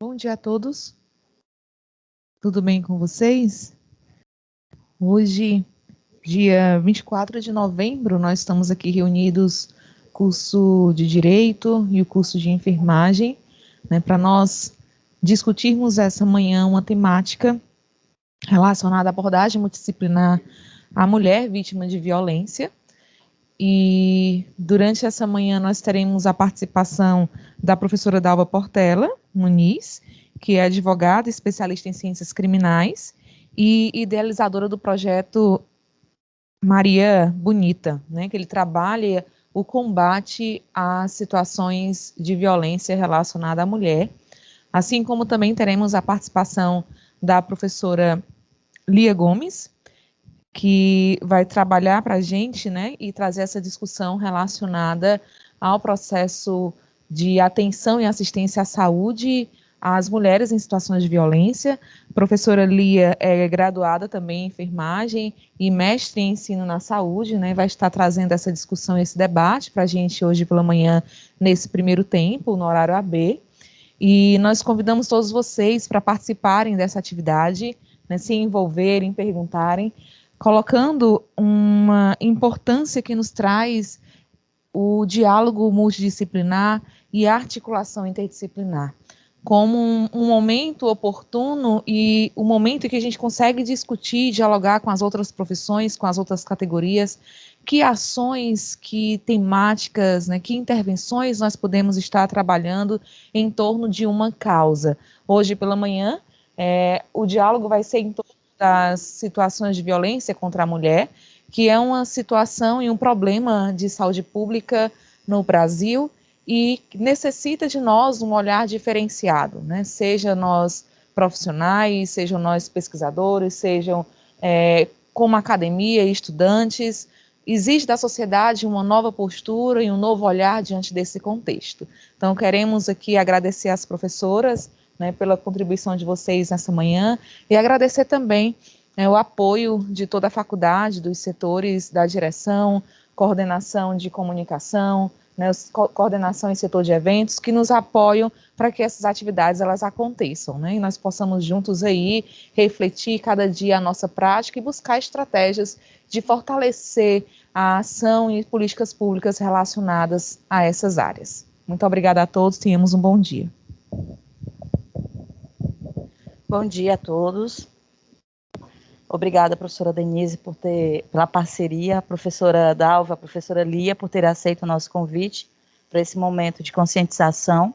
Bom dia a todos, tudo bem com vocês? Hoje, dia 24 de novembro, nós estamos aqui reunidos, curso de Direito e o curso de Enfermagem, para nós discutirmos essa manhã uma temática relacionada à abordagem multidisciplinar à mulher vítima de violência. E durante essa manhã nós teremos a participação da professora Dalva Portela Muniz, que é advogada, especialista em ciências criminais e idealizadora do projeto Maria Bonita, que ele trabalha o combate às situações de violência relacionada à mulher, assim como também teremos a participação da professora Lia Gomes, que vai trabalhar para a gente, e trazer essa discussão relacionada ao processo de atenção e assistência à saúde às mulheres em situações de violência. A professora Lia é graduada também em enfermagem e mestre em ensino na saúde, vai estar trazendo essa discussão, esse debate para a gente hoje pela manhã, nesse primeiro tempo, no horário AB. E nós convidamos todos vocês para participarem dessa atividade, se envolverem, perguntarem, colocando uma importância que nos traz o diálogo multidisciplinar e a articulação interdisciplinar, como um momento oportuno e um momento em que a gente consegue discutir, dialogar com as outras profissões, com as outras categorias, que ações, que temáticas, que intervenções nós podemos estar trabalhando em torno de uma causa. Hoje pela manhã, o diálogo vai ser em torno das situações de violência contra a mulher, que é uma situação e um problema de saúde pública no Brasil e necessita de nós um olhar diferenciado, seja nós profissionais, sejam nós pesquisadores, sejam como academia e estudantes. Exige da sociedade uma nova postura e um novo olhar diante desse contexto. Então, queremos aqui agradecer às professoras, pela contribuição de vocês nessa manhã e agradecer também o apoio de toda a faculdade, dos setores da direção, coordenação de comunicação, coordenação em setor de eventos, que nos apoiam para que essas atividades elas aconteçam, e nós possamos juntos aí refletir cada dia a nossa prática e buscar estratégias de fortalecer a ação e políticas públicas relacionadas a essas áreas. Muito obrigada a todos, tenhamos um bom dia. Bom dia a todos. Obrigada, professora Denise, pela parceria, a professora Dalva, a professora Lia, por ter aceito o nosso convite para esse momento de conscientização.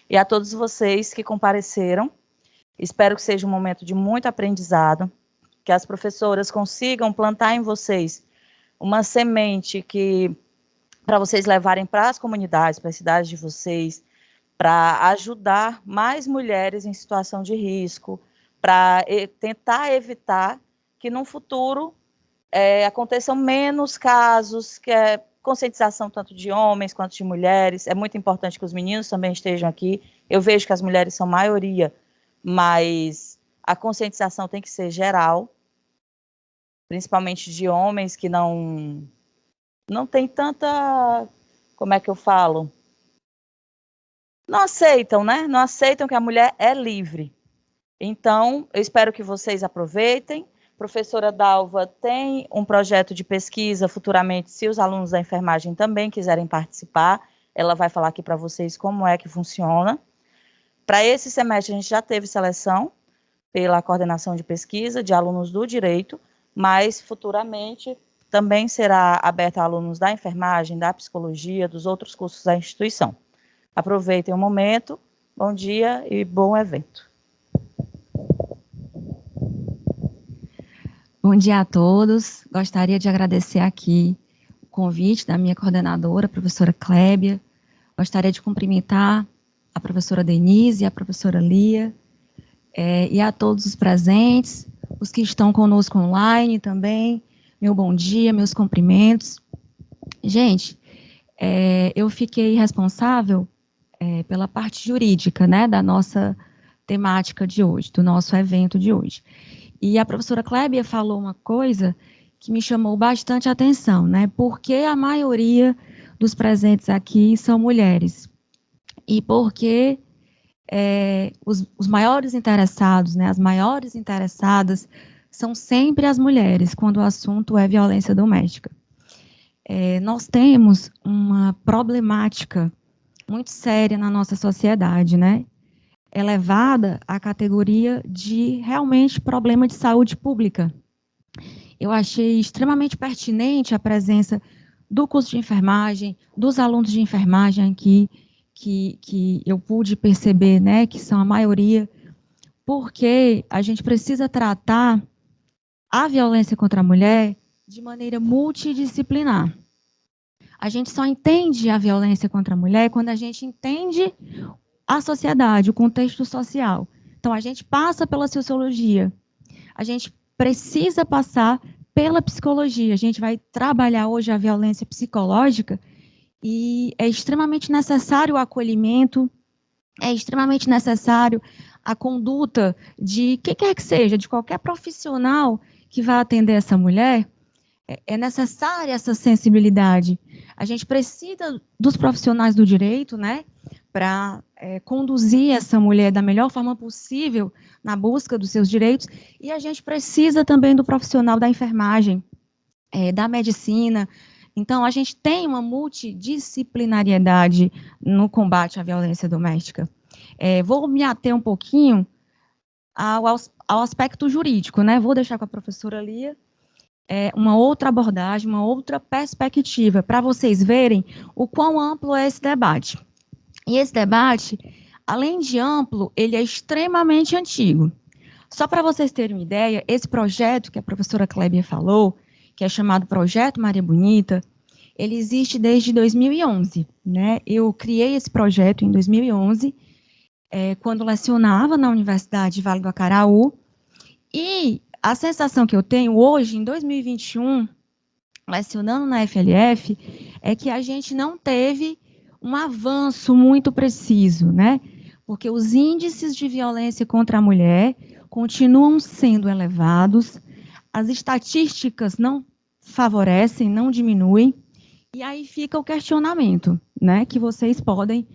E a todos vocês que compareceram. Espero que seja um momento de muito aprendizado, que as professoras consigam plantar em vocês uma semente para vocês levarem para as comunidades, para as cidades de vocês, para ajudar mais mulheres em situação de risco, para tentar evitar que no futuro aconteçam menos casos, que é conscientização tanto de homens quanto de mulheres. É muito importante que os meninos também estejam aqui. Eu vejo que as mulheres são maioria, mas a conscientização tem que ser geral, principalmente de homens que não tem tanta, como é que eu falo? Não aceitam, Não aceitam que a mulher é livre. Então, eu espero que vocês aproveitem. Professora Dalva tem um projeto de pesquisa futuramente, se os alunos da enfermagem também quiserem participar, ela vai falar aqui para vocês como é que funciona. Para esse semestre, a gente já teve seleção pela coordenação de pesquisa de alunos do direito, mas futuramente também será aberta a alunos da enfermagem, da psicologia, dos outros cursos da instituição. Aproveitem o momento, bom dia e bom evento. Bom dia a todos. Gostaria de agradecer aqui o convite da minha coordenadora, a professora Clébia. Gostaria de cumprimentar a professora Denise e a professora Lia, e a todos os presentes, os que estão conosco online também. Meu bom dia, meus cumprimentos. Gente, eu fiquei responsável pela parte jurídica, da nossa temática de hoje, do nosso evento de hoje. E a professora Clébia falou uma coisa que me chamou bastante a atenção, porque a maioria dos presentes aqui são mulheres. E porque os maiores interessados, né, as maiores interessadas são sempre as mulheres, quando o assunto é violência doméstica. Nós temos uma problemática muito séria na nossa sociedade, né, elevada à categoria de realmente problema de saúde pública. Eu achei extremamente pertinente a presença do curso de enfermagem, dos alunos de enfermagem aqui, que eu pude perceber, né, que são a maioria, porque a gente precisa tratar a violência contra a mulher de maneira multidisciplinar. A gente só entende a violência contra a mulher quando a gente entende a sociedade, o contexto social. Então, a gente passa pela sociologia, a gente precisa passar pela psicologia. A gente vai trabalhar hoje a violência psicológica e é extremamente necessário o acolhimento, é extremamente necessário a conduta de quem quer que seja, de qualquer profissional que vá atender essa mulher. É necessária essa sensibilidade. A gente precisa dos profissionais do direito, né, para conduzir essa mulher da melhor forma possível na busca dos seus direitos, e a gente precisa também do profissional da enfermagem, da medicina. Então, a gente tem uma multidisciplinariedade no combate à violência doméstica. Vou me ater um pouquinho ao aspecto jurídico, né? Vou deixar com a professora Lia uma outra abordagem, uma outra perspectiva, para vocês verem o quão amplo é esse debate. E esse debate, além de amplo, ele é extremamente antigo. Só para vocês terem uma ideia, esse projeto que a professora Klébia falou, que é chamado Projeto Maria Bonita, ele existe desde 2011, né? Eu criei esse projeto em 2011, quando lecionava na Universidade Vale do Acaraú, e a sensação que eu tenho hoje, em 2021, lecionando na FLF, é que a gente não teve um avanço muito preciso, né? Porque os índices de violência contra a mulher continuam sendo elevados, as estatísticas não favorecem, não diminuem, e aí fica o questionamento, né? Que vocês podem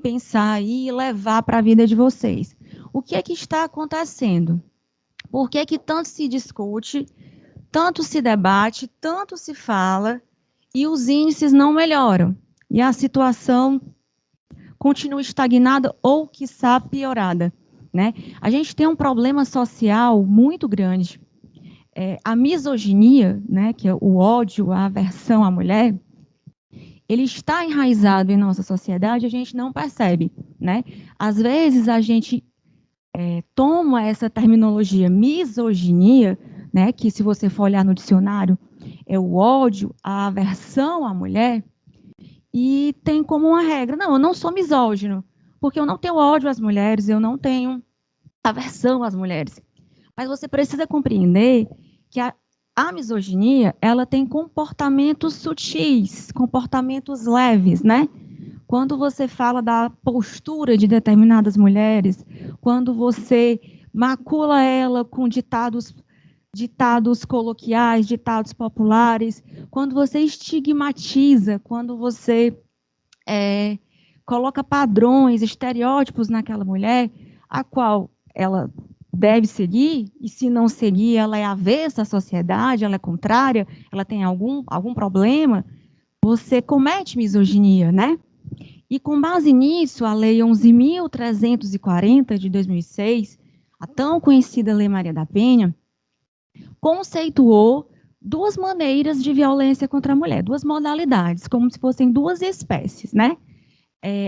pensar aí e levar para a vida de vocês. O que é que está acontecendo? Por que que tanto se discute, tanto se debate, tanto se fala, e os índices não melhoram? E a situação continua estagnada ou, quiçá, piorada, né? A gente tem um problema social muito grande. A misoginia, né, que é o ódio, a aversão à mulher, ele está enraizado em nossa sociedade, a gente não percebe, né? Às vezes a gente toma essa terminologia misoginia, né, que se você for olhar no dicionário, é o ódio, a aversão à mulher, e tem como uma regra, não, eu não sou misógino, porque eu não tenho ódio às mulheres, eu não tenho aversão às mulheres. Mas você precisa compreender que a misoginia, ela tem comportamentos sutis, comportamentos leves, né? Quando você fala da postura de determinadas mulheres, quando você macula ela com ditados coloquiais, ditados populares, quando você estigmatiza, quando você coloca padrões, estereótipos naquela mulher, a qual ela deve seguir, e se não seguir, ela é avessa à sociedade, ela é contrária, ela tem algum problema, você comete misoginia, né? E com base nisso, a Lei 11.340 de 2006, a tão conhecida Lei Maria da Penha, conceituou duas maneiras de violência contra a mulher, duas modalidades, como se fossem duas espécies, né?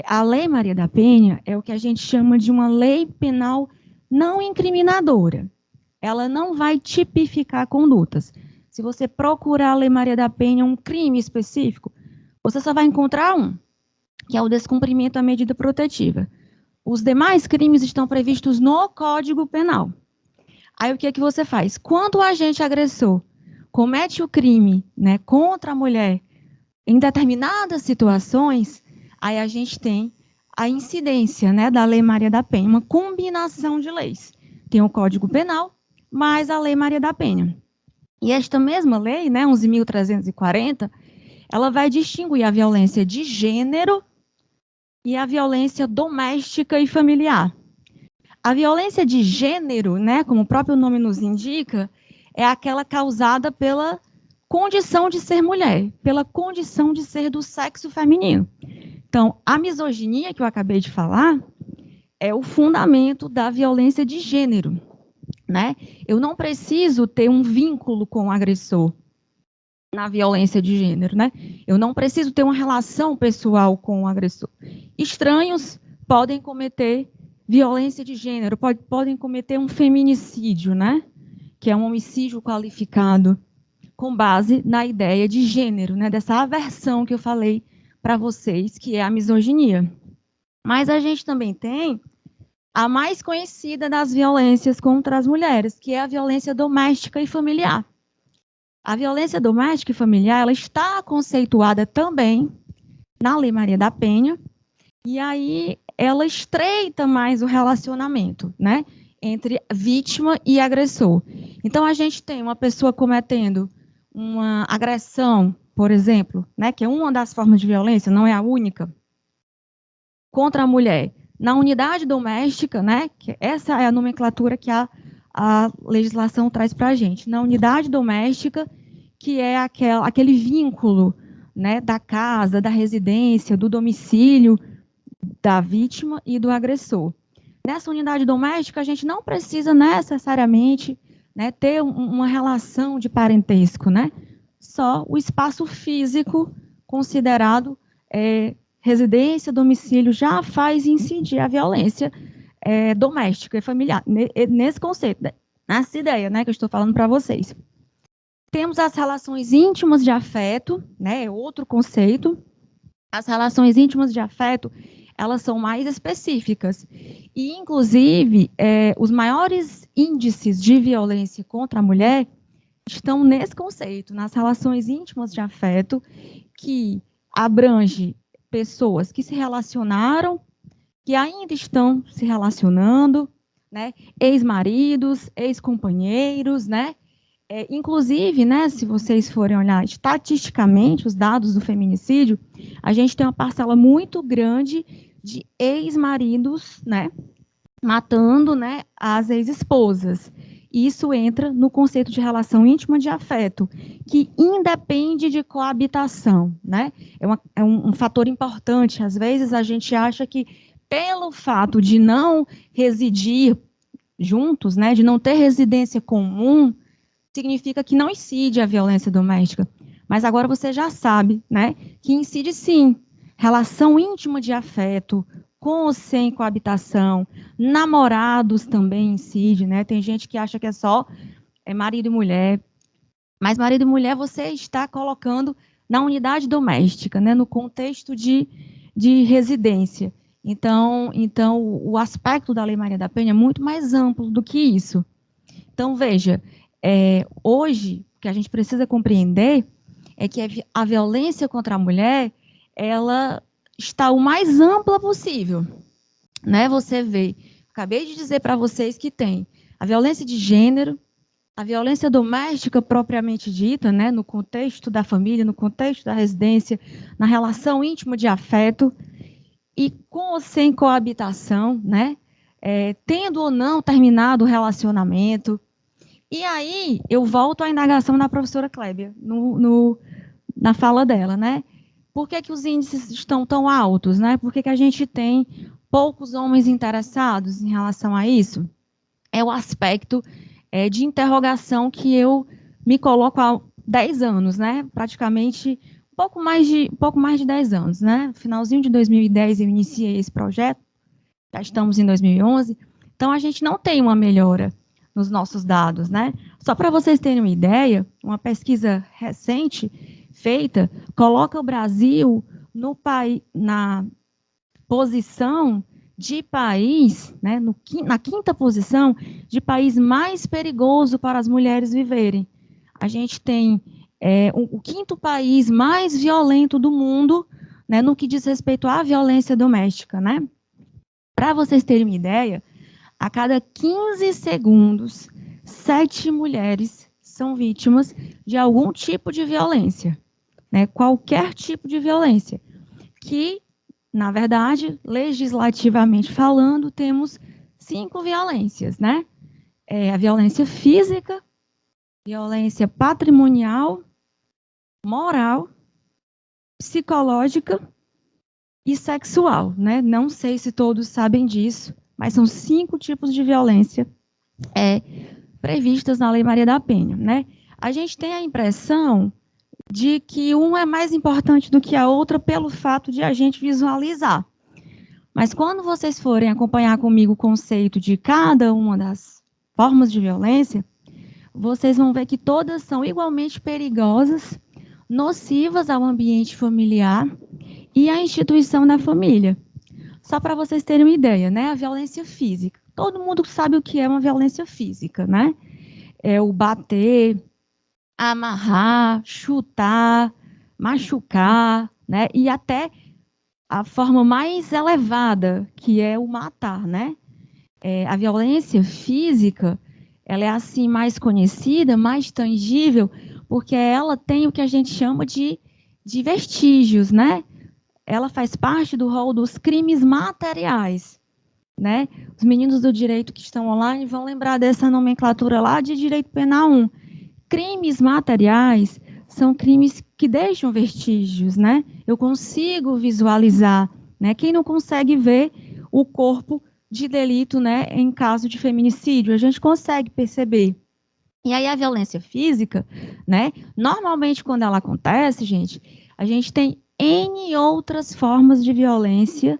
A Lei Maria da Penha é o que a gente chama de uma lei penal não incriminadora. Ela não vai tipificar condutas. Se você procurar a Lei Maria da Penha um crime específico, você só vai encontrar um, que é o descumprimento da medida protetiva. Os demais crimes estão previstos no Código Penal. Aí o que é que você faz? Quando o agente agressor comete o crime, né, contra a mulher em determinadas situações, aí a gente tem a incidência, né, da Lei Maria da Penha, uma combinação de leis. Tem o Código Penal, mais a Lei Maria da Penha. E esta mesma lei, né, 11.340, ela vai distinguir a violência de gênero e a violência doméstica e familiar. A violência de gênero, né, como o próprio nome nos indica, é aquela causada pela condição de ser mulher, pela condição de ser do sexo feminino. Então, a misoginia que eu acabei de falar é o fundamento da violência de gênero, né? Eu não preciso ter um vínculo com o agressor na violência de gênero, né? Eu não preciso ter uma relação pessoal com o agressor. Estranhos podem cometer violência de gênero, podem cometer um feminicídio, né? Que é um homicídio qualificado com base na ideia de gênero, né? Dessa aversão que eu falei para vocês, que é a misoginia. Mas a gente também tem a mais conhecida das violências contra as mulheres, que é a violência doméstica e familiar. A violência doméstica e familiar, ela está conceituada também na Lei Maria da Penha, e aí ela estreita mais o relacionamento, né, entre vítima e agressor. Então, a gente tem uma pessoa cometendo uma agressão, por exemplo, né, que é uma das formas de violência, não é a única, contra a mulher, na unidade doméstica, né, que essa é a nomenclatura que a legislação traz para a gente, na unidade doméstica, que é aquele vínculo, né, da casa, da residência, do domicílio da vítima e do agressor. Nessa unidade doméstica, a gente não precisa necessariamente, né, ter uma relação de parentesco, né? Só o espaço físico considerado residência, domicílio, já faz incidir a violência doméstica e familiar, nesse conceito, nessa ideia, né, que eu estou falando para vocês. Temos as relações íntimas de afeto, né, outro conceito. As relações íntimas de afeto, elas são mais específicas. E, inclusive, os maiores índices de violência contra a mulher estão nesse conceito, nas relações íntimas de afeto, que abrange pessoas que se relacionaram, que ainda estão se relacionando, né? Ex-maridos, ex-companheiros, né? Inclusive, né, se vocês forem olhar estatisticamente os dados do feminicídio, a gente tem uma parcela muito grande de ex-maridos, né, matando, né, as ex-esposas. Isso entra no conceito de relação íntima de afeto, que independe de coabitação, né? É um fator importante. Às vezes a gente acha que pelo fato de não residir juntos, né, de não ter residência comum, significa que não incide a violência doméstica. Mas agora você já sabe, né, que incide sim. Relação íntima de afeto, com ou sem coabitação, namorados também incide, né? Tem gente que acha que é só marido e mulher, mas marido e mulher você está colocando na unidade doméstica, né, no contexto de residência. Então, o aspecto da Lei Maria da Penha é muito mais amplo do que isso. Então, veja, hoje, o que a gente precisa compreender é que a violência contra a mulher, ela está o mais ampla possível, né? Você vê, acabei de dizer para vocês que tem a violência de gênero, a violência doméstica propriamente dita, né? No contexto da família, no contexto da residência, na relação íntima de afeto, e com ou sem coabitação, né? Tendo ou não terminado o relacionamento. E aí, eu volto à indagação da professora Clébia, na fala dela, né? Por que os índices estão tão altos, né? Por que a gente tem poucos homens interessados em relação a isso? É o aspecto de interrogação que eu me coloco há 10 anos, né? Praticamente um pouco mais de 10 anos, né? Finalzinho de 2010 eu iniciei esse projeto, já estamos em 2011, então a gente não tem uma melhora nos nossos dados, né? Só para vocês terem uma ideia, uma pesquisa recente feita coloca o Brasil na posição de país, né, na quinta posição de país mais perigoso para as mulheres viverem. A gente tem o quinto país mais violento do mundo, né, no que diz respeito à violência doméstica, né? Para vocês terem uma ideia, a cada 15 segundos, 7 mulheres são vítimas de algum tipo de violência, né? Qualquer tipo de violência, que na verdade, legislativamente falando, temos 5 violências, né? A violência física, violência patrimonial, moral, psicológica e sexual, né? Não sei se todos sabem disso, mas são 5 tipos de violência previstas na Lei Maria da Penha, né? A gente tem a impressão de que uma é mais importante do que a outra pelo fato de a gente visualizar. Mas quando vocês forem acompanhar comigo o conceito de cada uma das formas de violência, vocês vão ver que todas são igualmente perigosas, nocivas ao ambiente familiar e à instituição da família. Só para vocês terem uma ideia, né? A violência física. Todo mundo sabe o que é uma violência física, né? É o bater, amarrar, chutar, machucar, né? E até a forma mais elevada, que é o matar, né? A violência física, ela é assim mais conhecida, mais tangível, porque ela tem o que a gente chama de vestígios, né? Ela faz parte do rol dos crimes materiais, né? Os meninos do direito que estão online vão lembrar dessa nomenclatura lá de direito penal 1. Crimes materiais são crimes que deixam vestígios, né? Eu consigo visualizar, né? Quem não consegue ver o corpo de delito, né, em caso de feminicídio, a gente consegue perceber. E aí a violência física, né? Normalmente quando ela acontece, gente, a gente tem N outras formas de violência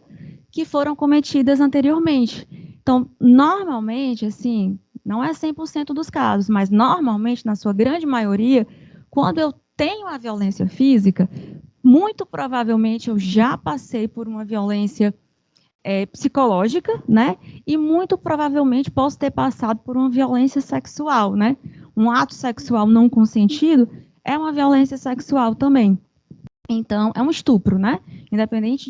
que foram cometidas anteriormente. Então, normalmente, assim, não é 100% dos casos, mas normalmente, na sua grande maioria, quando eu tenho a violência física, muito provavelmente eu já passei por uma violência psicológica, né? E muito provavelmente posso ter passado por uma violência sexual, né? Um ato sexual não consentido é uma violência sexual também. Então, é um estupro, né? Independente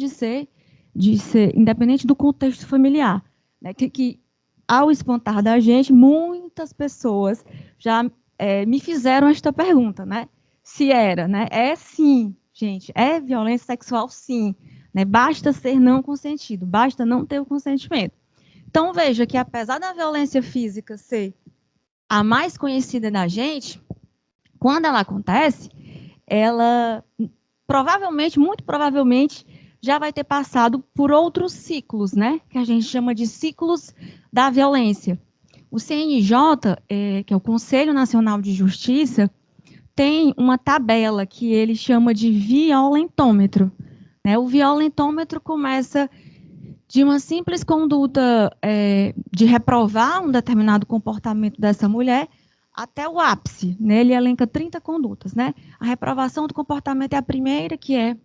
independente do contexto familiar, né? Que ao espantar da gente, muitas pessoas já me fizeram esta pergunta, né? Se era, né? É sim, gente, é violência sexual, sim. Né? Basta ser não consentido, basta não ter o consentimento. Então, veja que apesar da violência física ser a mais conhecida da gente, quando ela acontece, ela provavelmente, muito provavelmente, já vai ter passado por outros ciclos, né? Que a gente chama de ciclos da violência. O CNJ, que é o Conselho Nacional de Justiça, tem uma tabela que ele chama de violentômetro. Né? O violentômetro começa de uma simples conduta de reprovar um determinado comportamento dessa mulher até o ápice. Né? Ele elenca 30 condutas. Né? A reprovação do comportamento é a primeira, que é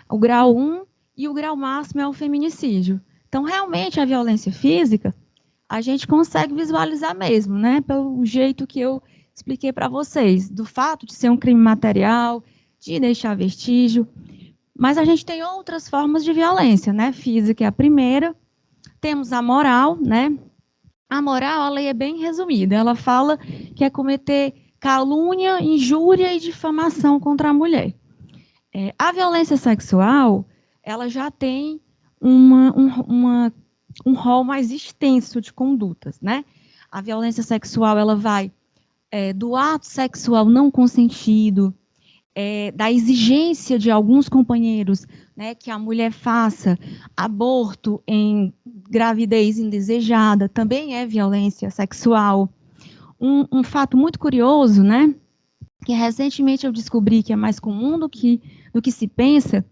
o grau 1, e o grau máximo é o feminicídio. Então, realmente, a violência física, a gente consegue visualizar mesmo, né? Pelo jeito que eu expliquei para vocês, do fato de ser um crime material, de deixar vestígio. Mas a gente tem outras formas de violência, né? Física é a primeira. Temos a moral, né? A moral, a lei é bem resumida. Ela fala que é cometer calúnia, injúria e difamação contra a mulher. A violência sexual, ela já tem um rol mais extenso de condutas, né? A violência sexual, ela vai do ato sexual não consentido, da exigência de alguns companheiros, né, que a mulher faça aborto em gravidez indesejada, também é violência sexual. Um fato muito curioso, né, que recentemente eu descobri que é mais comum do que se pensa,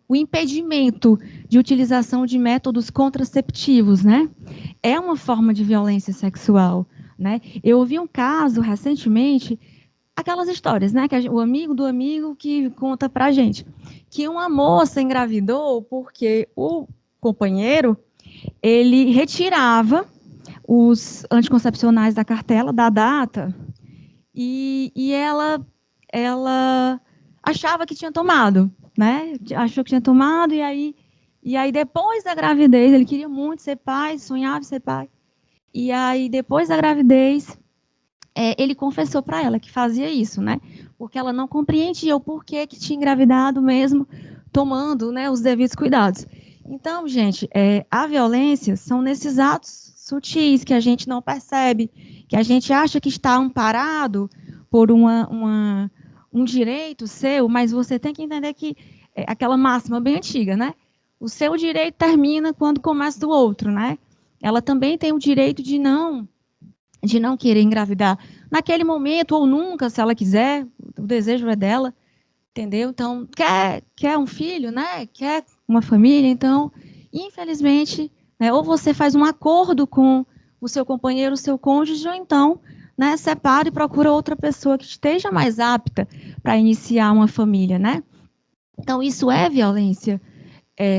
o impedimento de utilização de métodos contraceptivos, né, é uma forma de violência sexual, né. Eu ouvi um caso recentemente, aquelas histórias, né, que o amigo do amigo que conta pra gente, que uma moça engravidou porque o companheiro, ele retirava os anticoncepcionais da cartela, da data, e ela achava que tinha tomado, né, achou que tinha tomado, e aí depois da gravidez, ele queria muito ser pai, sonhava em ser pai, e aí depois da gravidez, ele confessou para ela que fazia isso, né? Porque ela não compreendia o porquê que tinha engravidado mesmo, tomando, né, os devidos cuidados. Então, gente, a violência são nesses atos sutis que a gente não percebe, que a gente acha que está amparado por um direito seu, mas você tem que entender que aquela máxima bem antiga, né? O seu direito termina quando começa do outro, né? Ela também tem o direito de não querer engravidar naquele momento ou nunca, se ela quiser, o desejo é dela, entendeu? Então, quer um filho, né? Quer uma família, então, infelizmente, né, ou você faz um acordo com o seu companheiro, o seu cônjuge, ou então, né, separa e procura outra pessoa que esteja mais apta para iniciar uma família, né? Então, isso é violência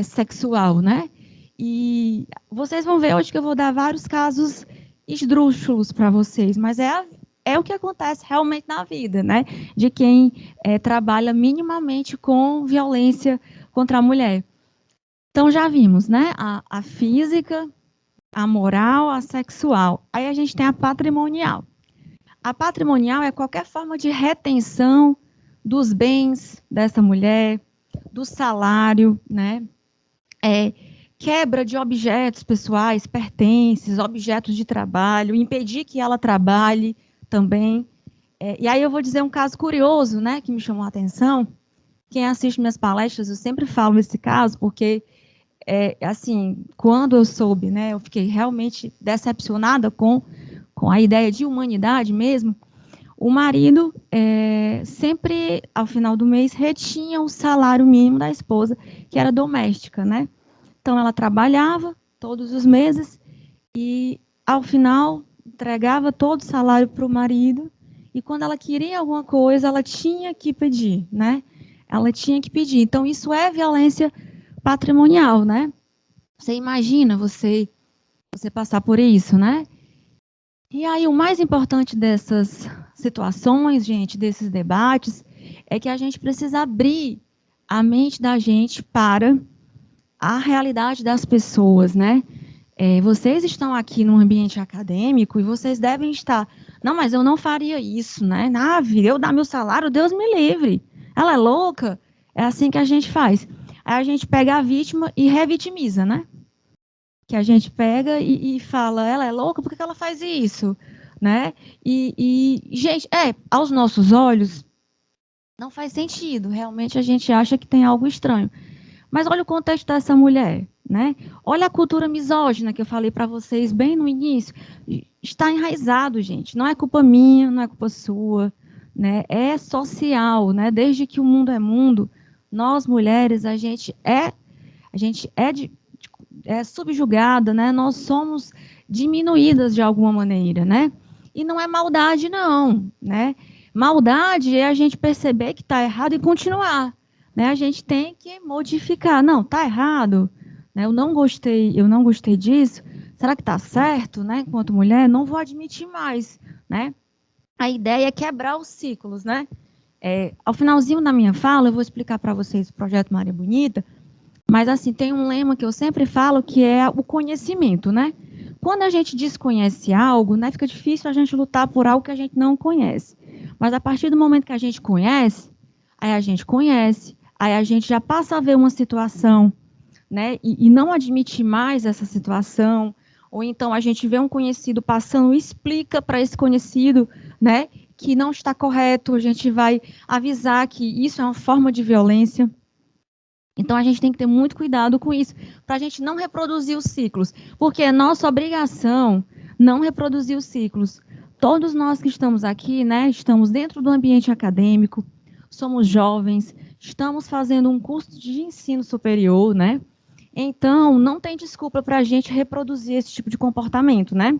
sexual, né? E vocês vão ver hoje que eu vou dar vários casos esdrúxulos para vocês, mas é o que acontece realmente na vida, né? De quem trabalha minimamente com violência contra a mulher. Então, já vimos, né? A física, a moral, a sexual. Aí a gente tem a patrimonial. A patrimonial é qualquer forma de retenção dos bens dessa mulher, do salário, né? Quebra de objetos pessoais, pertences, objetos de trabalho, impedir que ela trabalhe também. E aí eu vou dizer um caso curioso, né, que me chamou a atenção. Quem assiste minhas palestras, eu sempre falo esse caso, porque, assim, quando eu soube, né, eu fiquei realmente decepcionada com a ideia de humanidade mesmo. O marido sempre, ao final do mês, retinha o salário mínimo da esposa, que era doméstica, né? Então, ela trabalhava todos os meses e, ao final, entregava todo o salário para o marido. E, quando ela queria alguma coisa, ela tinha que pedir, né? Ela tinha que pedir. Então, isso é violência patrimonial, né? Você imagina você passar por isso, né? E aí, o mais importante dessas situações, gente, desses debates, é que a gente precisa abrir a mente da gente para a realidade das pessoas, né? Vocês estão aqui no ambiente acadêmico e vocês devem estar. Não, mas eu não faria isso, né? Eu dar meu salário, Deus me livre. Ela é louca? É assim que a gente faz. Aí a gente pega a vítima e revitimiza, né? Que a gente pega e fala, ela é louca, por que ela faz isso? Né? Gente, aos nossos olhos, não faz sentido. Realmente a gente acha que tem algo estranho. Mas olha o contexto dessa mulher, né? Olha a cultura misógina que eu falei para vocês bem no início. Está enraizado, gente. Não é culpa minha, não é culpa sua, né? É social, né? Desde que o mundo é mundo, nós mulheres, a gente é subjugada, né? Nós somos diminuídas de alguma maneira, né? E não é maldade, não, né? Maldade é a gente perceber que está errado e continuar, né? A gente tem que modificar. Não, está errado, né? Eu não gostei disso. Será que está certo, né? Enquanto mulher, não vou admitir mais, né? A ideia é quebrar os ciclos, né? Ao finalzinho da minha fala, eu vou explicar para vocês o projeto Maria Bonita, mas, assim, tem um lema que eu sempre falo, que é o conhecimento, né? Quando a gente desconhece algo, né, fica difícil a gente lutar por algo que a gente não conhece. Mas, a partir do momento que a gente conhece, aí a gente já passa a ver uma situação, né, e não admite mais essa situação, ou então a gente vê um conhecido passando e explica para esse conhecido, né, que não está correto, a gente vai avisar que isso é uma forma de violência. Então, a gente tem que ter muito cuidado com isso, para a gente não reproduzir os ciclos, porque é nossa obrigação não reproduzir os ciclos. Todos nós que estamos aqui, né, estamos dentro do ambiente acadêmico, somos jovens, estamos fazendo um curso de ensino superior, né? Então, não tem desculpa para a gente reproduzir esse tipo de comportamento, né?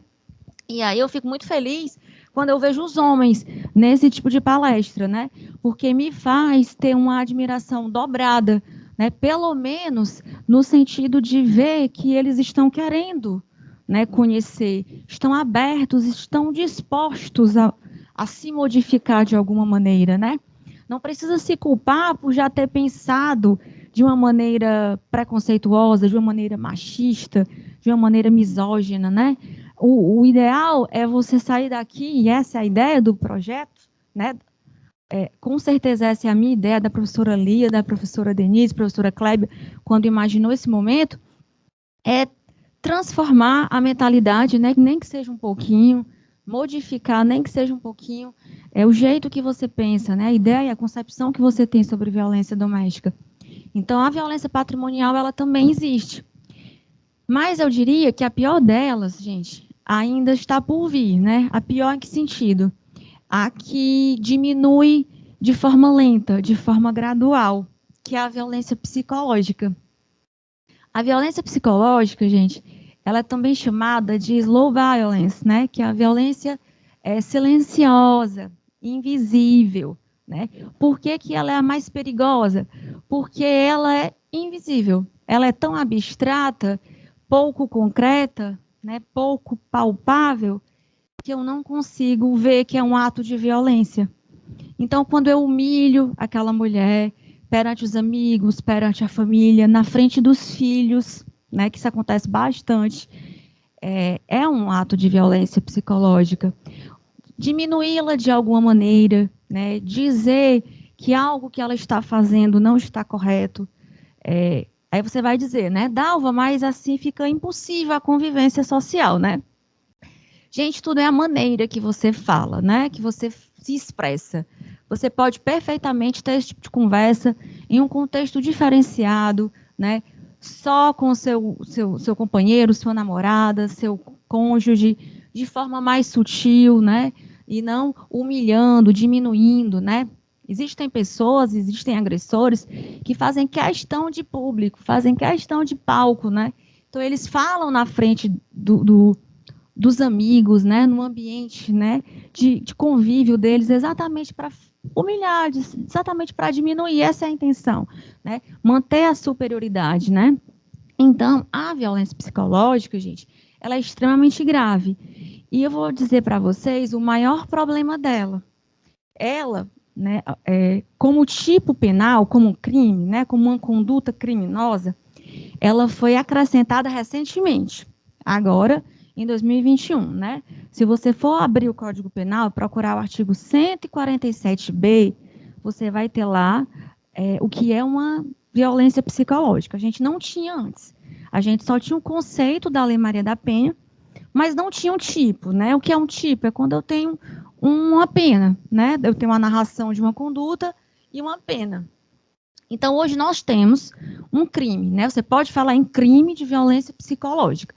E aí eu fico muito feliz quando eu vejo os homens nesse tipo de palestra, né? Porque me faz ter uma admiração dobrada, né? Pelo menos no sentido de ver que eles estão querendo, né, conhecer, estão abertos, estão dispostos a se modificar de alguma maneira, né? Não precisa se culpar por já ter pensado de uma maneira preconceituosa, de uma maneira machista, de uma maneira misógina, né? O ideal é você sair daqui, e essa é a ideia do projeto, né, Com certeza essa é a minha ideia, da professora Lia, da professora Denise, professora Kleber, quando imaginou esse momento, é transformar a mentalidade, né, nem que seja um pouquinho, modificar, nem que seja um pouquinho, o jeito que você pensa, né, a ideia, a concepção que você tem sobre violência doméstica. Então, a violência patrimonial, ela também existe. Mas eu diria que a pior delas, gente, ainda está por vir, né? A pior em que sentido? A que diminui de forma lenta, de forma gradual, que é a violência psicológica. A violência psicológica, gente, ela é também chamada de slow violence, né? Que é a violência silenciosa, invisível, né? Por que que ela é a mais perigosa? Porque ela é invisível, ela é tão abstrata, pouco concreta, né? Pouco palpável, que eu não consigo ver que é um ato de violência. Então, quando eu humilho aquela mulher perante os amigos, perante a família, na frente dos filhos, né, que isso acontece bastante, é um ato de violência psicológica. Diminuí-la de alguma maneira, né, dizer que algo que ela está fazendo não está correto. Aí você vai dizer, né, Dalva, mas assim fica impossível a convivência social, né? Gente, tudo é a maneira que você fala, né? Que você se expressa. Você pode perfeitamente ter esse tipo de conversa em um contexto diferenciado, né? Só com seu companheiro, sua namorada, seu cônjuge, de forma mais sutil, né? E não humilhando, diminuindo, né? Existem pessoas, existem agressores que fazem questão de público, fazem questão de palco, né? Então, eles falam na frente dos amigos, né, no ambiente, né, de convívio deles, exatamente para humilhar, exatamente para diminuir, essa é a intenção, né, manter a superioridade, né. Então, a violência psicológica, gente, ela é extremamente grave, e eu vou dizer para vocês o maior problema dela. Ela, né, como tipo penal, como um crime, né, como uma conduta criminosa, ela foi acrescentada recentemente, agora em 2021, né? Se você for abrir o Código Penal, procurar o artigo 147b, você vai ter lá o que é uma violência psicológica. A gente não tinha antes. A gente só tinha o conceito da Lei Maria da Penha, mas não tinha um tipo, né? O que é um tipo? É quando eu tenho uma pena, né? Eu tenho uma narração de uma conduta e uma pena. Então, hoje nós temos um crime, né? Você pode falar em crime de violência psicológica,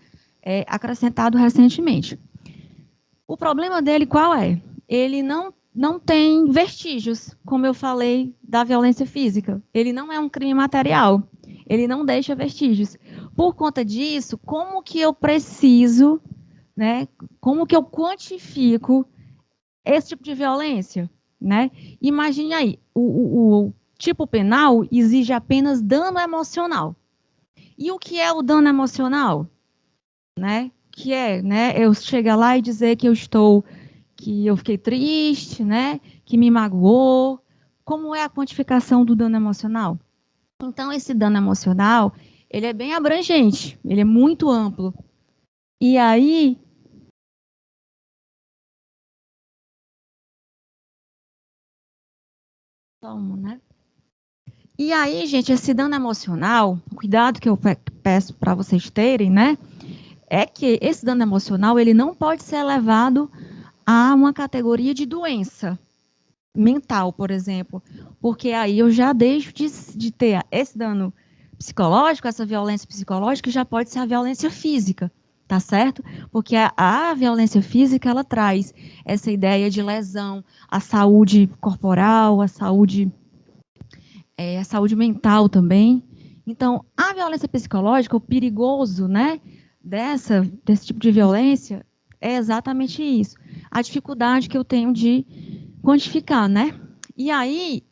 acrescentado recentemente. O problema dele qual é? Ele não tem vestígios, como eu falei, da violência física. Ele não é um crime material. Ele não deixa vestígios. Por conta disso, como que eu preciso, né? Como que eu quantifico esse tipo de violência, né? Imagine aí, o tipo penal exige apenas dano emocional. E o que é o dano emocional? Né? Que é, né, eu chegar lá e dizer que eu fiquei triste, né? Que me magoou. Como é a quantificação do dano emocional? Então, esse dano emocional, ele é bem abrangente, ele é muito amplo. E aí, né? E aí, gente, esse dano emocional, o cuidado que eu peço para vocês terem, né? É que esse dano emocional, ele não pode ser elevado a uma categoria de doença mental, por exemplo, porque aí eu já deixo de ter esse dano psicológico, essa violência psicológica, já pode ser a violência física, tá certo? Porque a violência física, ela traz essa ideia de lesão à saúde corporal, à saúde mental também. Então, a violência psicológica, o perigoso, né, desse tipo de violência, é exatamente isso. A dificuldade que eu tenho de quantificar, né? E aí,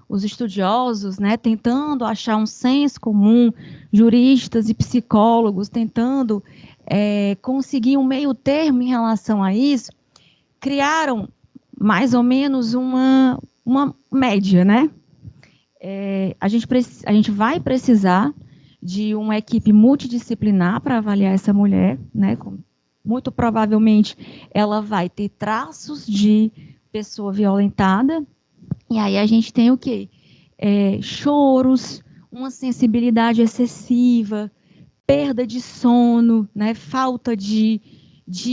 os estudiosos, né, tentando achar um senso comum, juristas e psicólogos tentando conseguir um meio termo em relação a isso, criaram mais ou menos uma média, né? A gente vai precisar de uma equipe multidisciplinar para avaliar essa mulher, né? Muito provavelmente ela vai ter traços de pessoa violentada, e aí a gente tem o quê? Choros, uma sensibilidade excessiva, perda de sono, né? Falta de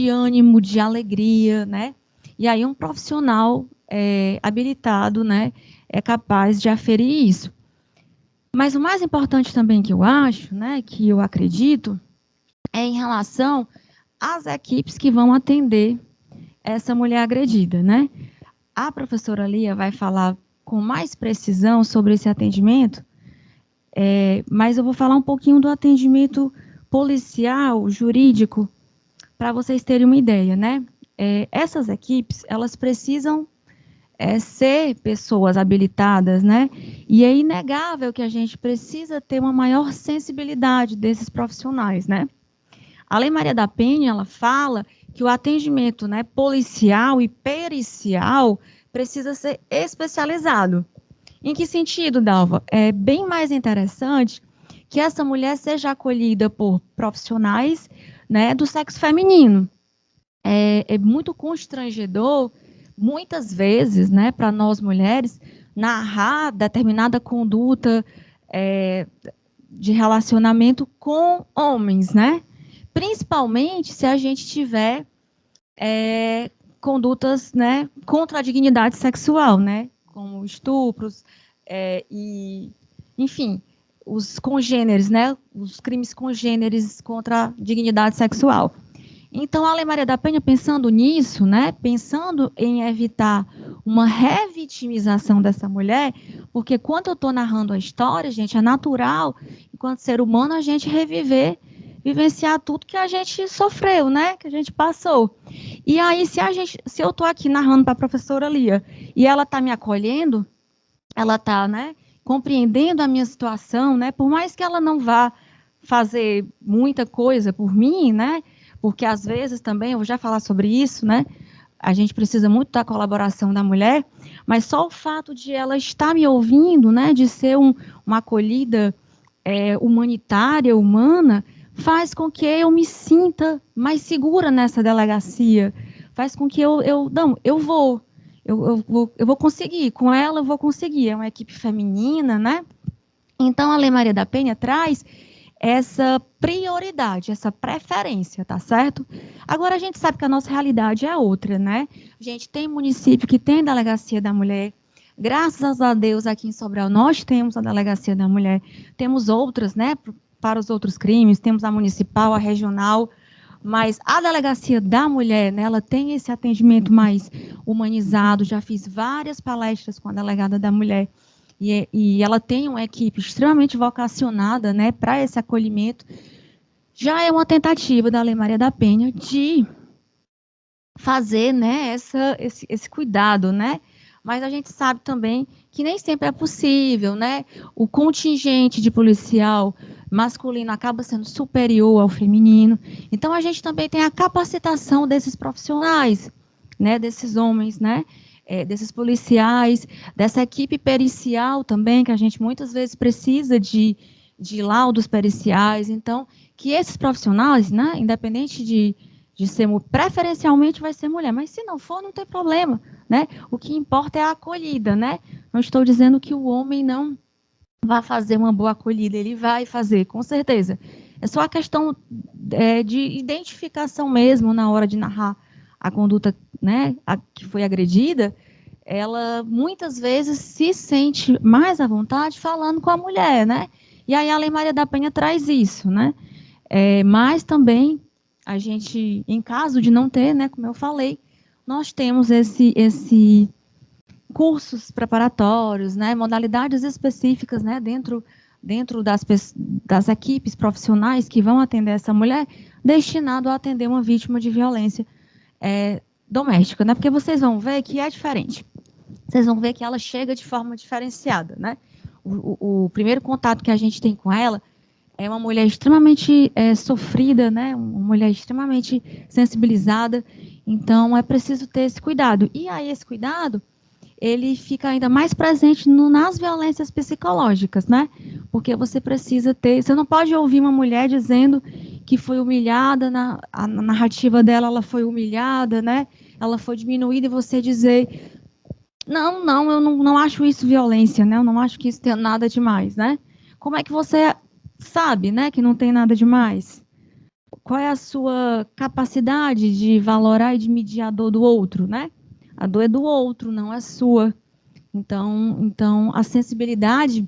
ânimo, de alegria, né? E aí um profissional habilitado, né, é capaz de aferir isso. Mas o mais importante também que eu acho, né, que eu acredito, é em relação às equipes que vão atender essa mulher agredida, né? A professora Lia vai falar com mais precisão sobre esse atendimento, mas eu vou falar um pouquinho do atendimento policial, jurídico, para vocês terem uma ideia, né? Essas equipes, elas precisam ser pessoas habilitadas, né? E é inegável que a gente precisa ter uma maior sensibilidade desses profissionais, né? A Lei Maria da Penha, ela fala que o atendimento, né, policial e pericial precisa ser especializado. Em que sentido, Dalva? É bem mais interessante que essa mulher seja acolhida por profissionais, né, do sexo feminino. É muito constrangedor, muitas vezes, né, para nós mulheres, narrar determinada conduta de relacionamento com homens, né? Principalmente se a gente tiver condutas, né, contra a dignidade sexual, né? Como estupros e, enfim, os congêneres, né? Os crimes congêneres contra a dignidade sexual. Então, a Lei Maria da Penha, pensando nisso, né, pensando em evitar uma revitimização dessa mulher, porque quando eu estou narrando a história, gente, é natural, enquanto ser humano, a gente vivenciar tudo que a gente sofreu, né, que a gente passou. E aí, se eu estou aqui narrando para a professora Lia e ela está me acolhendo, ela está, né, compreendendo a minha situação, né, por mais que ela não vá fazer muita coisa por mim, né, porque às vezes também, eu vou já falar sobre isso, né? A gente precisa muito da colaboração da mulher, mas só o fato de ela estar me ouvindo, né? De ser uma acolhida humanitária, humana, faz com que eu me sinta mais segura nessa delegacia, faz com que eu vou conseguir, com ela eu vou conseguir, é uma equipe feminina, né? Então, a Lei Maria da Penha traz essa prioridade, essa preferência, tá certo? Agora, a gente sabe que a nossa realidade é outra, né? A gente tem município que tem delegacia da mulher. Graças a Deus, aqui em Sobral, nós temos a delegacia da mulher. Temos outras, né, para os outros crimes. Temos a municipal, a regional. Mas a delegacia da mulher, né, ela tem esse atendimento mais humanizado. Já fiz várias palestras com a delegada da mulher. E ela tem uma equipe extremamente vocacionada, né, para esse acolhimento. Já é uma tentativa da Lei Maria da Penha de fazer, né, esse cuidado, né? Mas a gente sabe também que nem sempre é possível, né? O contingente de policial masculino acaba sendo superior ao feminino. Então a gente também tem a capacitação desses profissionais, né, desses homens, né? Desses policiais, dessa equipe pericial também, que a gente muitas vezes precisa de laudos periciais. Então, que esses profissionais, né, independente de ser, preferencialmente vai ser mulher, mas se não for, não tem problema, né? O que importa é a acolhida, né? Não estou dizendo que o homem não vai fazer uma boa acolhida, ele vai fazer, com certeza. É só a questão de identificação mesmo na hora de narrar a conduta, né, que foi agredida. Ela muitas vezes se sente mais à vontade falando com a mulher, né? E aí a Lei Maria da Penha traz isso, né? Mas também a gente, em caso de não ter, né, como eu falei, nós temos esse cursos preparatórios, né, modalidades específicas, né, dentro das equipes profissionais que vão atender essa mulher, destinado a atender uma vítima de violência doméstica, né, porque vocês vão ver que é diferente. Vocês vão ver que ela chega de forma diferenciada, né? O primeiro contato que a gente tem com ela é uma mulher extremamente sofrida, né? Uma mulher extremamente sensibilizada. Então, é preciso ter esse cuidado. E aí, esse cuidado, ele fica ainda mais presente nas violências psicológicas, né? Porque você precisa ter... Você não pode ouvir uma mulher dizendo que foi humilhada, a narrativa dela, ela foi humilhada, né? ela for diminuída e você dizer, não, eu não acho isso violência, né? Eu não acho que isso tenha nada demais, né? Como é que você sabe, né, que não tem nada demais? Qual é a sua capacidade de valorar e de medir a dor do outro, né? A dor é do outro, não é sua. Então a sensibilidade,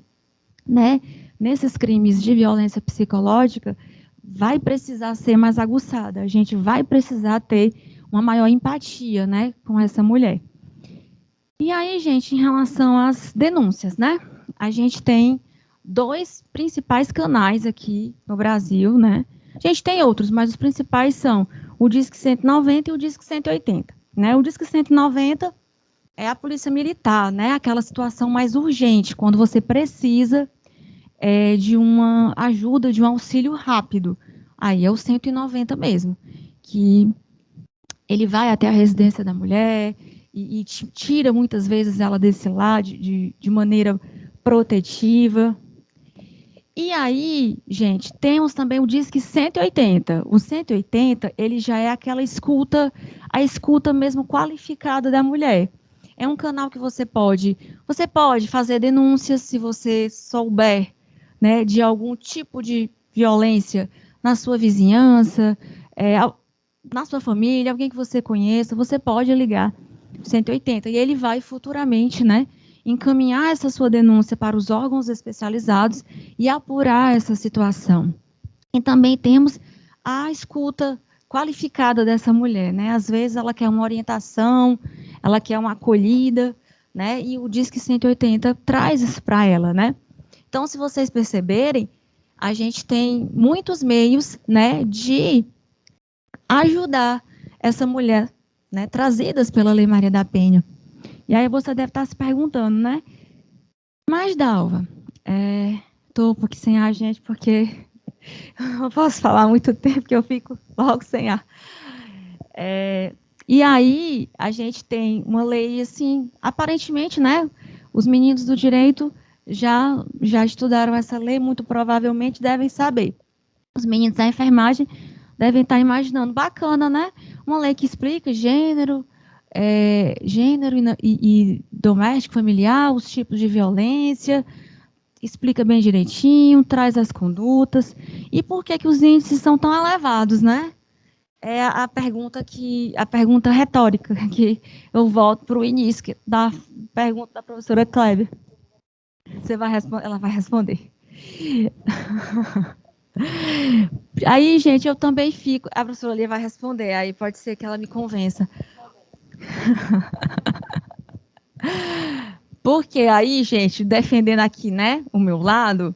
né, nesses crimes de violência psicológica vai precisar ser mais aguçada. A gente vai precisar ter uma maior empatia, né, com essa mulher. E aí, gente, em relação às denúncias, né? A gente tem dois principais canais aqui no Brasil, né? A gente tem outros, mas os principais são o Disque 190 e o Disque 180, né? O Disque 190 é a polícia militar, né? Aquela situação mais urgente, quando você precisa de uma ajuda, de um auxílio rápido. Aí é o 190 mesmo, que ele vai até a residência da mulher e tira muitas vezes ela desse lá de maneira protetiva. E aí, gente, temos também o Disque 180. O 180, ele já é aquela escuta, a escuta mesmo qualificada da mulher. É um canal que você pode fazer denúncias se você souber, né, de algum tipo de violência na sua vizinhança, na sua família, alguém que você conheça, você pode ligar 180 e ele vai futuramente, né, encaminhar essa sua denúncia para os órgãos especializados e apurar essa situação. E também temos a escuta qualificada dessa mulher, né? Às vezes ela quer uma orientação, ela quer uma acolhida, né? E o Disque 180 traz isso para ela, né? Então, se vocês perceberem, a gente tem muitos meios, né, de ajudar essa mulher, né, trazidas pela Lei Maria da Penha. E aí você deve estar se perguntando, né? Mas, Dalva, estou um pouquinho sem ar, gente, porque não posso falar muito tempo, que eu fico logo sem ar. E aí a gente tem uma lei, assim, aparentemente, né? Os meninos do direito já estudaram essa lei, muito provavelmente devem saber. Os meninos da enfermagem devem estar imaginando, bacana, né? Uma lei que explica gênero, gênero e doméstico, familiar, os tipos de violência, explica bem direitinho, traz as condutas. E por que os índices são tão elevados, né? É a pergunta retórica, que eu volto para o início da pergunta da professora Kleber. Ela vai responder. Aí, gente, eu também fico. A professora Lia vai responder, aí pode ser que ela me convença. Porque aí, gente, defendendo aqui, né, o meu lado,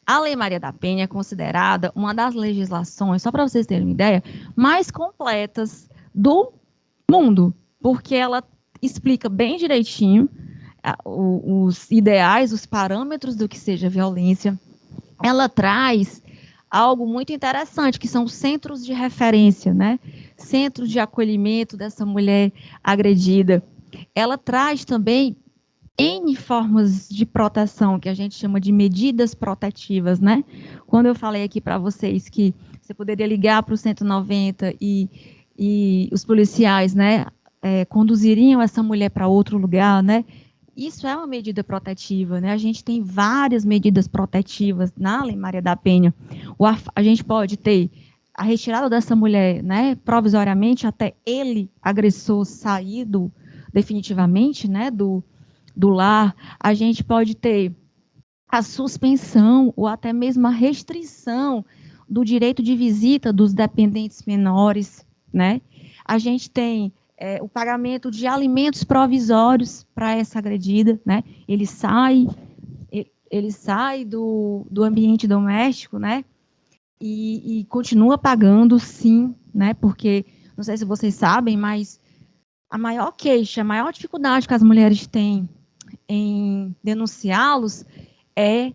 a Lei Maria da Penha é considerada uma das legislações, só para vocês terem uma ideia, mais completas do mundo, porque ela explica bem direitinho os ideais, os parâmetros do que seja violência. Ela traz algo muito interessante, que são os centros de referência, né? Centros de acolhimento dessa mulher agredida. Ela traz também N formas de proteção, que a gente chama de medidas protetivas, né? Quando eu falei aqui para vocês que você poderia ligar para o 190 e os policiais, né, conduziriam essa mulher para outro lugar, né? Isso é uma medida protetiva, né? A gente tem várias medidas protetivas na Lei Maria da Penha. A gente pode ter a retirada dessa mulher, né, provisoriamente, até ele, agressor, saído definitivamente, né, do lar. A gente pode ter a suspensão ou até mesmo a restrição do direito de visita dos dependentes menores, né? A gente tem o pagamento de alimentos provisórios para essa agredida, né? Ele sai do ambiente doméstico, né? E continua pagando, sim, né? Porque, não sei se vocês sabem, mas a maior queixa, a maior dificuldade que as mulheres têm em denunciá-los é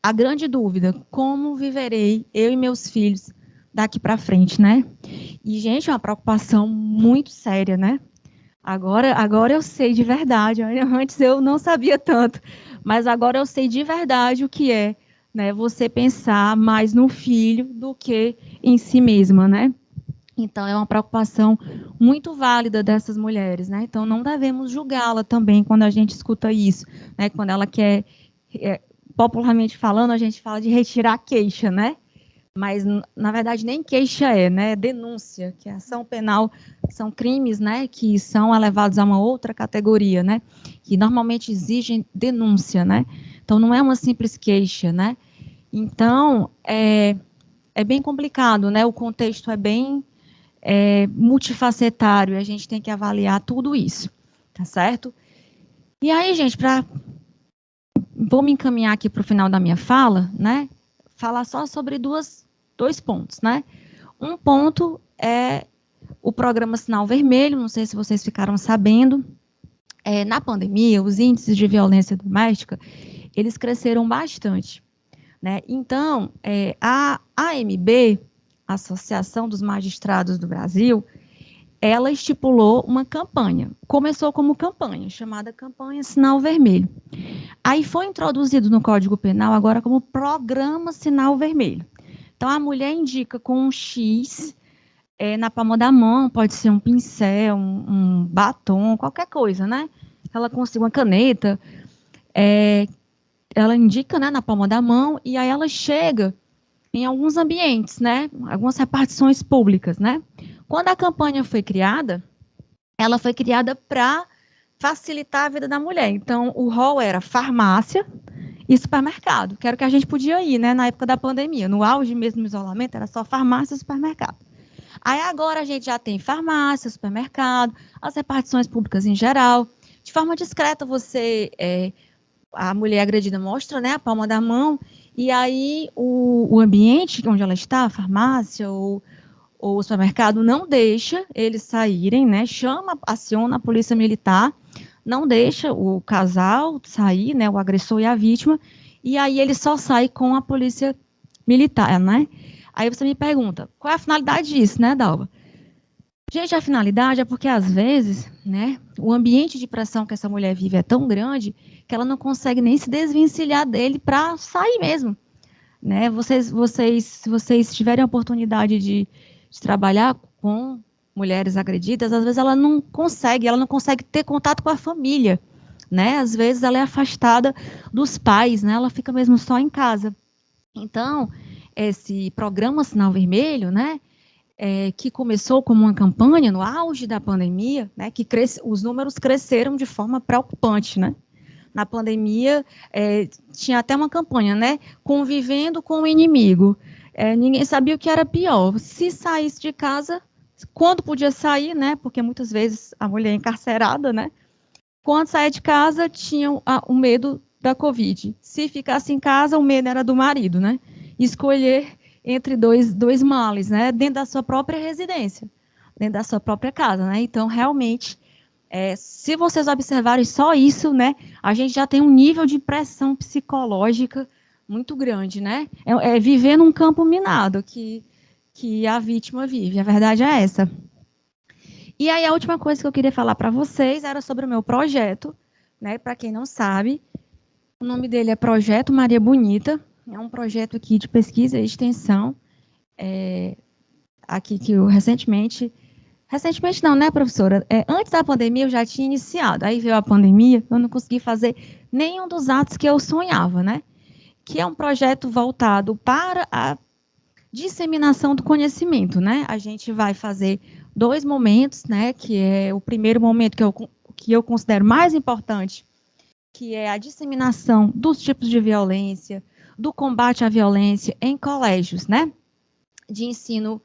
a grande dúvida: como viverei eu e meus filhos daqui para frente, né? E, gente, é uma preocupação muito séria, né? Agora eu sei de verdade. Antes eu não sabia tanto, mas agora eu sei de verdade o que é, né? Você pensar mais no filho do que em si mesma, né? Então é uma preocupação muito válida dessas mulheres, né? Então, não devemos julgá-la também quando a gente escuta isso, né? Quando ela quer, popularmente falando, a gente fala de retirar a queixa, né? Mas, na verdade, nem queixa né? Denúncia, que a ação penal são crimes, né? Que são elevados a uma outra categoria, né? Que normalmente exigem denúncia, né? Então, não é uma simples queixa, né? Então, é bem complicado, né? O contexto é bem multifacetário, a gente tem que avaliar tudo isso, tá certo? E aí, gente, vou me encaminhar aqui para o final da minha fala, né? Falar só sobre dois pontos, né? Um ponto é o programa Sinal Vermelho, não sei se vocês ficaram sabendo, na pandemia, os índices de violência doméstica, eles cresceram bastante, né? Então, a AMB, Associação dos Magistrados do Brasil, ela estipulou uma campanha. Começou como campanha, chamada Campanha Sinal Vermelho. Aí foi introduzido no Código Penal agora como Programa Sinal Vermelho. Então, a mulher indica com um X na palma da mão, pode ser um pincel, um batom, qualquer coisa, né? Ela consiga uma caneta, ela indica, né, na palma da mão, e aí ela chega em alguns ambientes, né? Algumas repartições públicas, né? Quando a campanha foi criada, ela foi criada para facilitar a vida da mulher. Então, o rol era farmácia e supermercado, que era o que a gente podia ir, né, na época da pandemia. No auge mesmo do isolamento, era só farmácia e supermercado. Aí agora a gente já tem farmácia, supermercado, as repartições públicas em geral. De forma discreta, a mulher agredida mostra, né, a palma da mão, e aí o ambiente onde ela está, a farmácia ou o supermercado, não deixa eles saírem, né, aciona a polícia militar, não deixa o casal sair, né, o agressor e a vítima, e aí ele só sai com a polícia militar, né? Aí você me pergunta, qual é a finalidade disso, né, Dalva? Gente, a finalidade é porque, às vezes, né, o ambiente de pressão que essa mulher vive é tão grande que ela não consegue nem se desvencilhar dele para sair mesmo, né? Se vocês tiverem a oportunidade de trabalhar com mulheres agredidas, às vezes ela não consegue ter contato com a família, né? Às vezes ela é afastada dos pais, né? Ela fica mesmo só em casa. Então, esse programa Sinal Vermelho, né? Que começou como uma campanha no auge da pandemia, né? Os números cresceram de forma preocupante, né? Na pandemia, tinha até uma campanha, né? Convivendo com o inimigo. Ninguém sabia o que era pior. Se saísse de casa, quando podia sair, né? Porque muitas vezes a mulher é encarcerada, né? Quando saía de casa, tinha o medo da Covid. Se ficasse em casa, o medo era do marido, né? Escolher entre dois males, né? Dentro da sua própria residência, dentro da sua própria casa, né? Então, realmente, se vocês observarem só isso, né? A gente já tem um nível de pressão psicológica muito grande, né? Viver num campo minado que a vítima vive. A verdade é essa. E aí, a última coisa que eu queria falar para vocês era sobre o meu projeto, né? Para quem não sabe, o nome dele é Projeto Maria Bonita. É um projeto aqui de pesquisa e extensão, aqui que eu recentemente não, né, professora? Antes da pandemia eu já tinha iniciado. Aí veio a pandemia, eu não consegui fazer nenhum dos atos que eu sonhava, né? Que é um projeto voltado para a disseminação do conhecimento, né? A gente vai fazer 2 momentos, né? Que é o primeiro momento que eu considero mais importante, que é a disseminação dos tipos de violência, do combate à violência em colégios, né? De ensino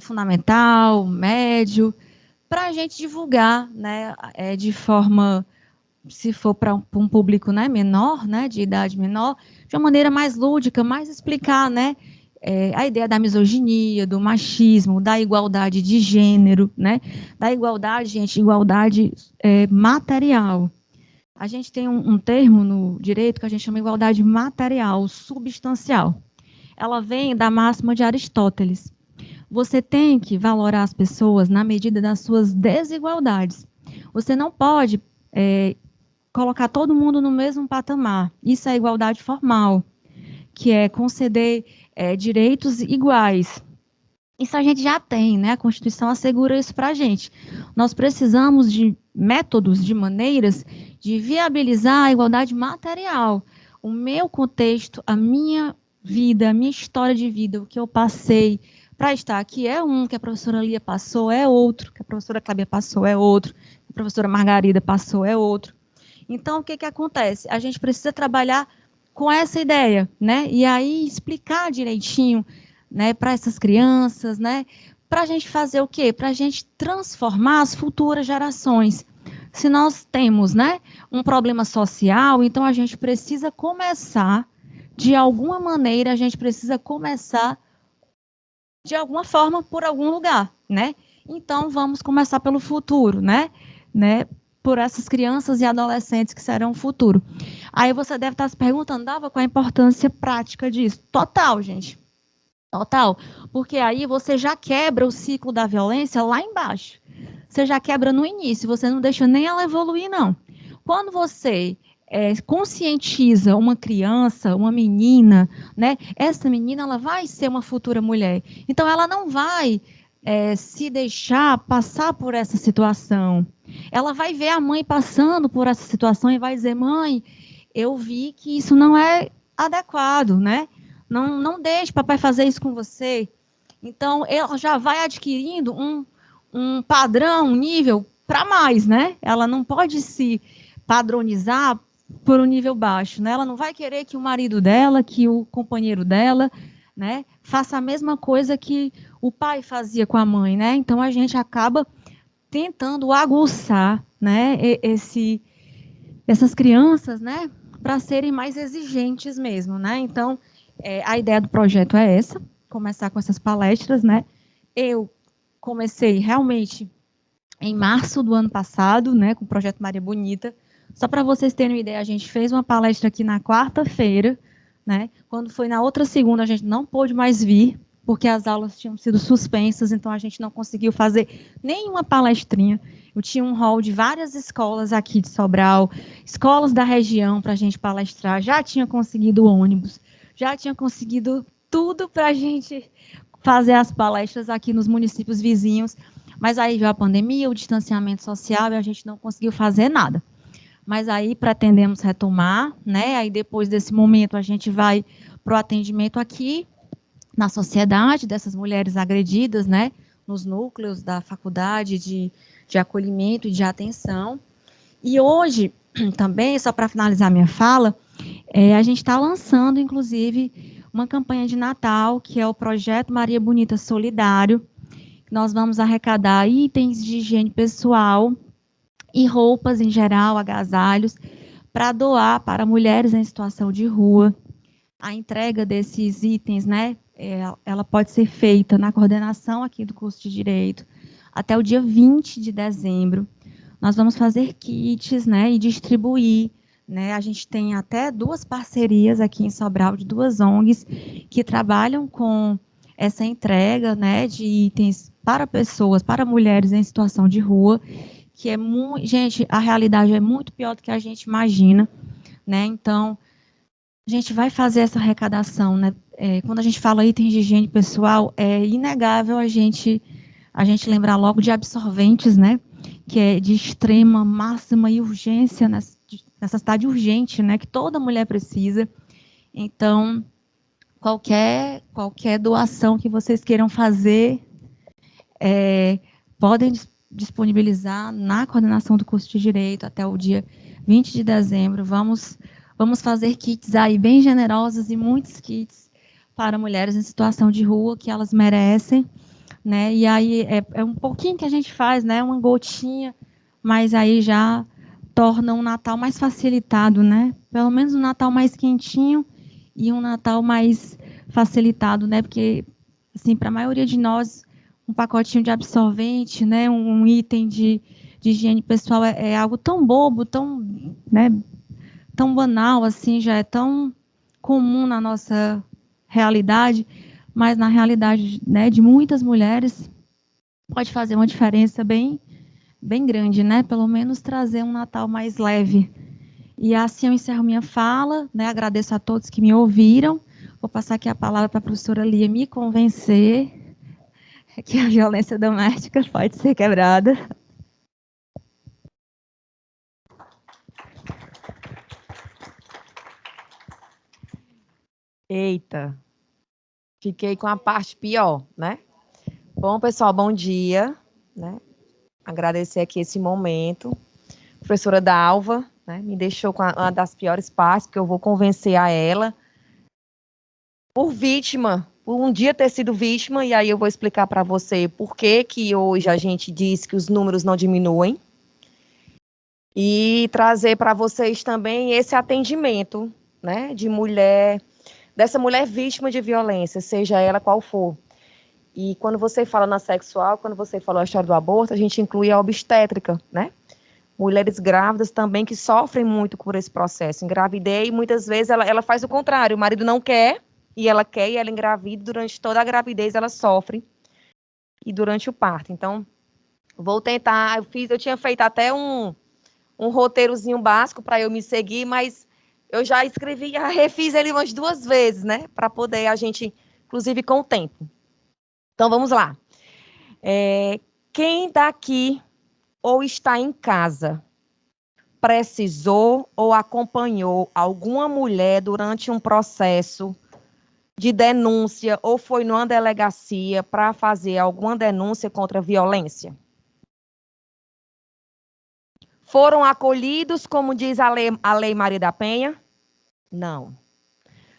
fundamental, médio, para a gente divulgar, né? De forma, se for para um público, né, menor, né, de idade menor, de uma maneira mais lúdica, mais explicar, né, a ideia da misoginia, do machismo, da igualdade de gênero, né, da igualdade, gente, igualdade material. A gente tem um termo no direito que a gente chama de igualdade material, substancial. Ela vem da máxima de Aristóteles. Você tem que valorar as pessoas na medida das suas desigualdades. Você não pode colocar todo mundo no mesmo patamar. Isso é igualdade formal, que é conceder direitos iguais. Isso a gente já tem, né? A Constituição assegura isso para a gente. Nós precisamos de métodos, de maneiras de viabilizar a igualdade material. O meu contexto, a minha vida, a minha história de vida, o que eu passei para estar aqui é um, que a professora Lia passou é outro, que a professora Cláudia passou é outro, que a professora Margarida passou é outro. Então, o que acontece? A gente precisa trabalhar com essa ideia, né? E aí explicar direitinho, né, para essas crianças, né? Para a gente fazer o quê? Para a gente transformar as futuras gerações. Se nós temos, né, um problema social, então a gente precisa começar, de alguma maneira, a gente precisa começar de alguma forma por algum lugar, né? Então vamos começar pelo futuro, né? Por essas crianças e adolescentes que serão o futuro. Aí você deve estar se perguntando, Dava, qual a importância prática disso? Total, gente. Total. Porque aí você já quebra o ciclo da violência lá embaixo. Você já quebra no início, você não deixa nem ela evoluir, não. Quando você conscientiza uma criança, uma menina, né? Essa menina ela vai ser uma futura mulher. Então ela não vai se deixar passar por essa situação. Ela vai ver a mãe passando por essa situação e vai dizer, mãe, eu vi que isso não é adequado, né? Não deixe papai fazer isso com você. Então, ela já vai adquirindo um padrão, um nível para mais, né? Ela não pode se padronizar por um nível baixo, né? Ela não vai querer que o marido dela, que o companheiro dela, né, faça a mesma coisa que o pai fazia com a mãe, né? Então, a gente acaba tentando aguçar, né, essas crianças, né, para serem mais exigentes mesmo, né? Então, a ideia do projeto é essa, começar com essas palestras, né? Eu comecei realmente em março do ano passado, né, com o projeto Maria Bonita. Só para vocês terem uma ideia, a gente fez uma palestra aqui na quarta-feira, né? Quando foi na outra segunda, a gente não pôde mais vir, porque as aulas tinham sido suspensas, então a gente não conseguiu fazer nenhuma palestrinha. Eu tinha um hall de várias escolas aqui de Sobral, escolas da região para a gente palestrar, já tinha conseguido ônibus, já tinha conseguido tudo para a gente fazer as palestras aqui nos municípios vizinhos, mas aí veio a pandemia, o distanciamento social, e a gente não conseguiu fazer nada. Mas aí pretendemos retomar, né? Aí depois desse momento a gente vai para o atendimento aqui na sociedade dessas mulheres agredidas, né? Nos núcleos da faculdade de acolhimento e de atenção. E hoje, também, só para finalizar minha fala, a gente está lançando, inclusive, uma campanha de Natal, que é o Projeto Maria Bonita Solidário. Nós vamos arrecadar itens de higiene pessoal e roupas em geral, agasalhos, para doar para mulheres em situação de rua. A entrega desses itens, né, ela pode ser feita na coordenação aqui do curso de Direito até o dia 20 de dezembro. Nós vamos fazer kits, né, e distribuir, né? A gente tem até 2 parcerias aqui em Sobral de 2 ONGs que trabalham com essa entrega, né, de itens para pessoas, para mulheres em situação de rua, que é muito, gente, a realidade é muito pior do que a gente imagina, né? Então, a gente vai fazer essa arrecadação, né? Quando a gente fala itens de higiene pessoal, é inegável a gente lembrar logo de absorventes, né? Que é de extrema, máxima e urgência, necessidade urgente, né? Que toda mulher precisa. Então, qualquer doação que vocês queiram fazer, podem disponibilizar na coordenação do curso de Direito até o dia 20 de dezembro. Vamos fazer kits aí bem generosos e muitos kits para mulheres em situação de rua que elas merecem, né? E aí é um pouquinho que a gente faz, né? Uma gotinha, mas aí já torna um Natal mais facilitado, né? Pelo menos um Natal mais quentinho e um Natal mais facilitado, né? Porque assim, para a maioria de nós, um pacotinho de absorvente, né? Um item de higiene pessoal é algo tão bobo, tão, né? Tão banal, assim, já é tão comum na nossa realidade, mas na realidade, né, de muitas mulheres pode fazer uma diferença bem grande, né? Pelo menos trazer um Natal mais leve. E assim eu encerro minha fala, né? Agradeço a todos que me ouviram. Vou passar aqui a palavra para a professora Lia me convencer que a violência doméstica pode ser quebrada. Eita, fiquei com a parte pior, né? Bom, pessoal, bom dia, né? Agradecer aqui esse momento. A professora Dalva, né, me deixou com uma das piores partes, porque eu vou convencer a ela por vítima, por um dia ter sido vítima, e aí eu vou explicar para você por que que hoje a gente diz que os números não diminuem, e trazer para vocês também esse atendimento, né, de mulher, dessa mulher vítima de violência, seja ela qual for. E quando você fala na sexual, quando você falou a história do aborto, a gente inclui a obstétrica, né? Mulheres grávidas também que sofrem muito por esse processo. Engravidei, e muitas vezes ela faz o contrário, o marido não quer, e ela quer, e ela engravida, durante toda a gravidez ela sofre, e durante o parto. Então, vou tentar, eu tinha feito até um roteirozinho básico para eu me seguir, mas eu já escrevi, já refiz ele umas 2 vezes, né? Para poder a gente, inclusive com o tempo. Então, vamos lá. Quem daqui ou está em casa precisou ou acompanhou alguma mulher durante um processo de denúncia ou foi numa delegacia para fazer alguma denúncia contra a violência? Foram acolhidos, como diz a Lei Maria da Penha? Não.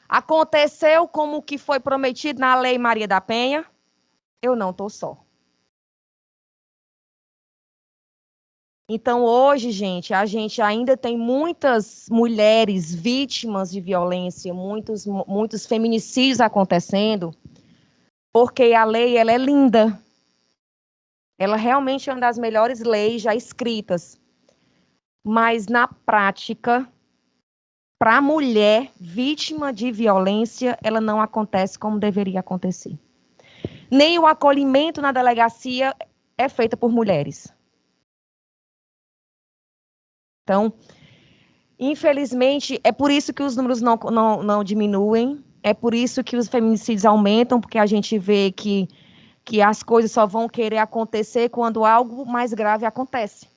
Aconteceu como o que foi prometido na Lei Maria da Penha? Eu não estou só. Então, hoje, gente, a gente ainda tem muitas mulheres vítimas de violência, muitos feminicídios acontecendo, porque a lei ela é linda. Ela realmente é uma das melhores leis já escritas. Mas, na prática, para a mulher vítima de violência, ela não acontece como deveria acontecer. Nem o acolhimento na delegacia é feito por mulheres. Então, infelizmente, é por isso que os números não diminuem, é por isso que os feminicídios aumentam, porque a gente vê que as coisas só vão querer acontecer quando algo mais grave acontece.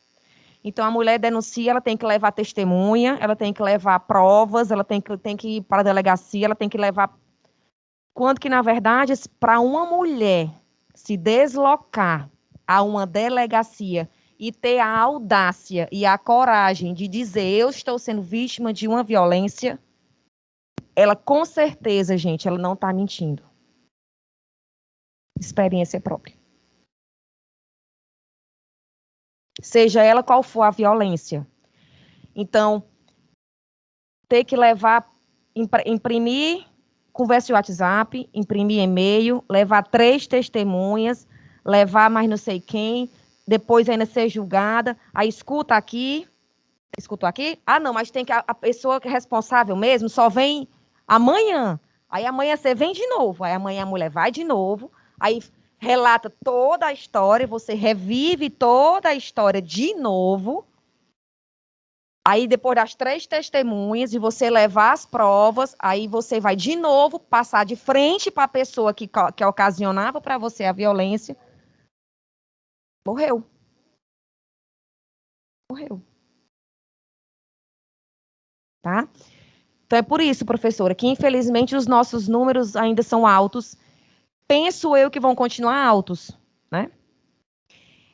Então, a mulher denuncia, ela tem que levar testemunha, ela tem que levar provas, ela tem que ir para a delegacia, ela tem que levar... Quando que, na verdade, para uma mulher se deslocar a uma delegacia e ter a audácia e a coragem de dizer eu estou sendo vítima de uma violência, ela com certeza, gente, ela não está mentindo. Experiência própria. Seja ela qual for a violência. Então, ter que levar, imprimir conversa de WhatsApp, imprimir e-mail, levar 3 testemunhas, levar mais não sei quem, depois ainda ser julgada, aí escutou aqui? Ah, não, mas tem que a pessoa que é responsável mesmo só vem amanhã. Aí amanhã você vem de novo, aí amanhã a mulher vai de novo, aí relata toda a história, você revive toda a história de novo. Aí, depois das 3 testemunhas e você levar as provas, aí você vai de novo passar de frente para a pessoa que ocasionava para você a violência. Morreu. Morreu. Tá? Então, é por isso, professora, que infelizmente os nossos números ainda são altos. Penso eu que vão continuar altos, né?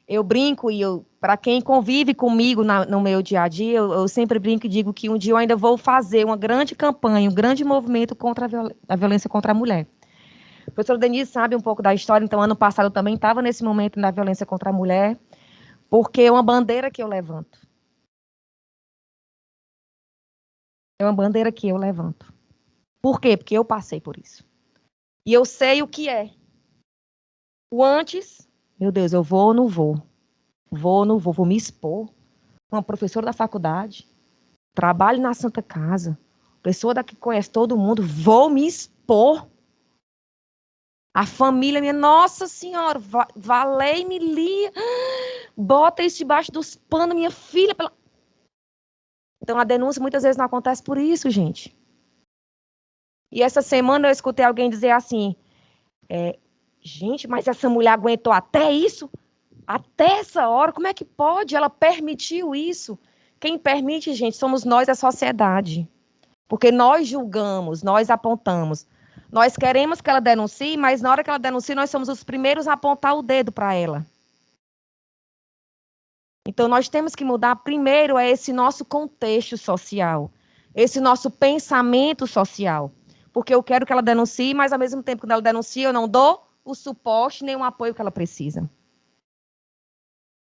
Eu brinco e para quem convive comigo no meu dia a dia, eu sempre brinco e digo que um dia eu ainda vou fazer uma grande campanha, um grande movimento contra a violência contra a mulher. A professora Denise sabe um pouco da história, então ano passado eu também estava nesse momento da violência contra a mulher, porque é uma bandeira que eu levanto. É uma bandeira que eu levanto. Por quê? Porque eu passei por isso. E eu sei o que é. O antes, meu Deus, eu vou ou não vou? Vou ou não vou? Vou me expor. Uma professora da faculdade, trabalho na Santa Casa, pessoa daqui que conhece todo mundo, vou me expor. A família minha, nossa senhora, valei-me, Lia, bota isso debaixo dos panos, minha filha. Então, a denúncia muitas vezes não acontece por isso, gente. E essa semana eu escutei alguém dizer assim, Gente, mas essa mulher aguentou até isso? Até essa hora? Como é que pode? Ela permitiu isso? Quem permite, gente, somos nós, a sociedade. Porque nós julgamos, nós apontamos. Nós queremos que ela denuncie, mas na hora que ela denuncia, nós somos os primeiros a apontar o dedo para ela. Então, nós temos que mudar primeiro esse nosso contexto social, esse nosso pensamento social. Porque eu quero que ela denuncie, mas ao mesmo tempo, quando ela denuncia, eu não dou o suporte nem o apoio que ela precisa.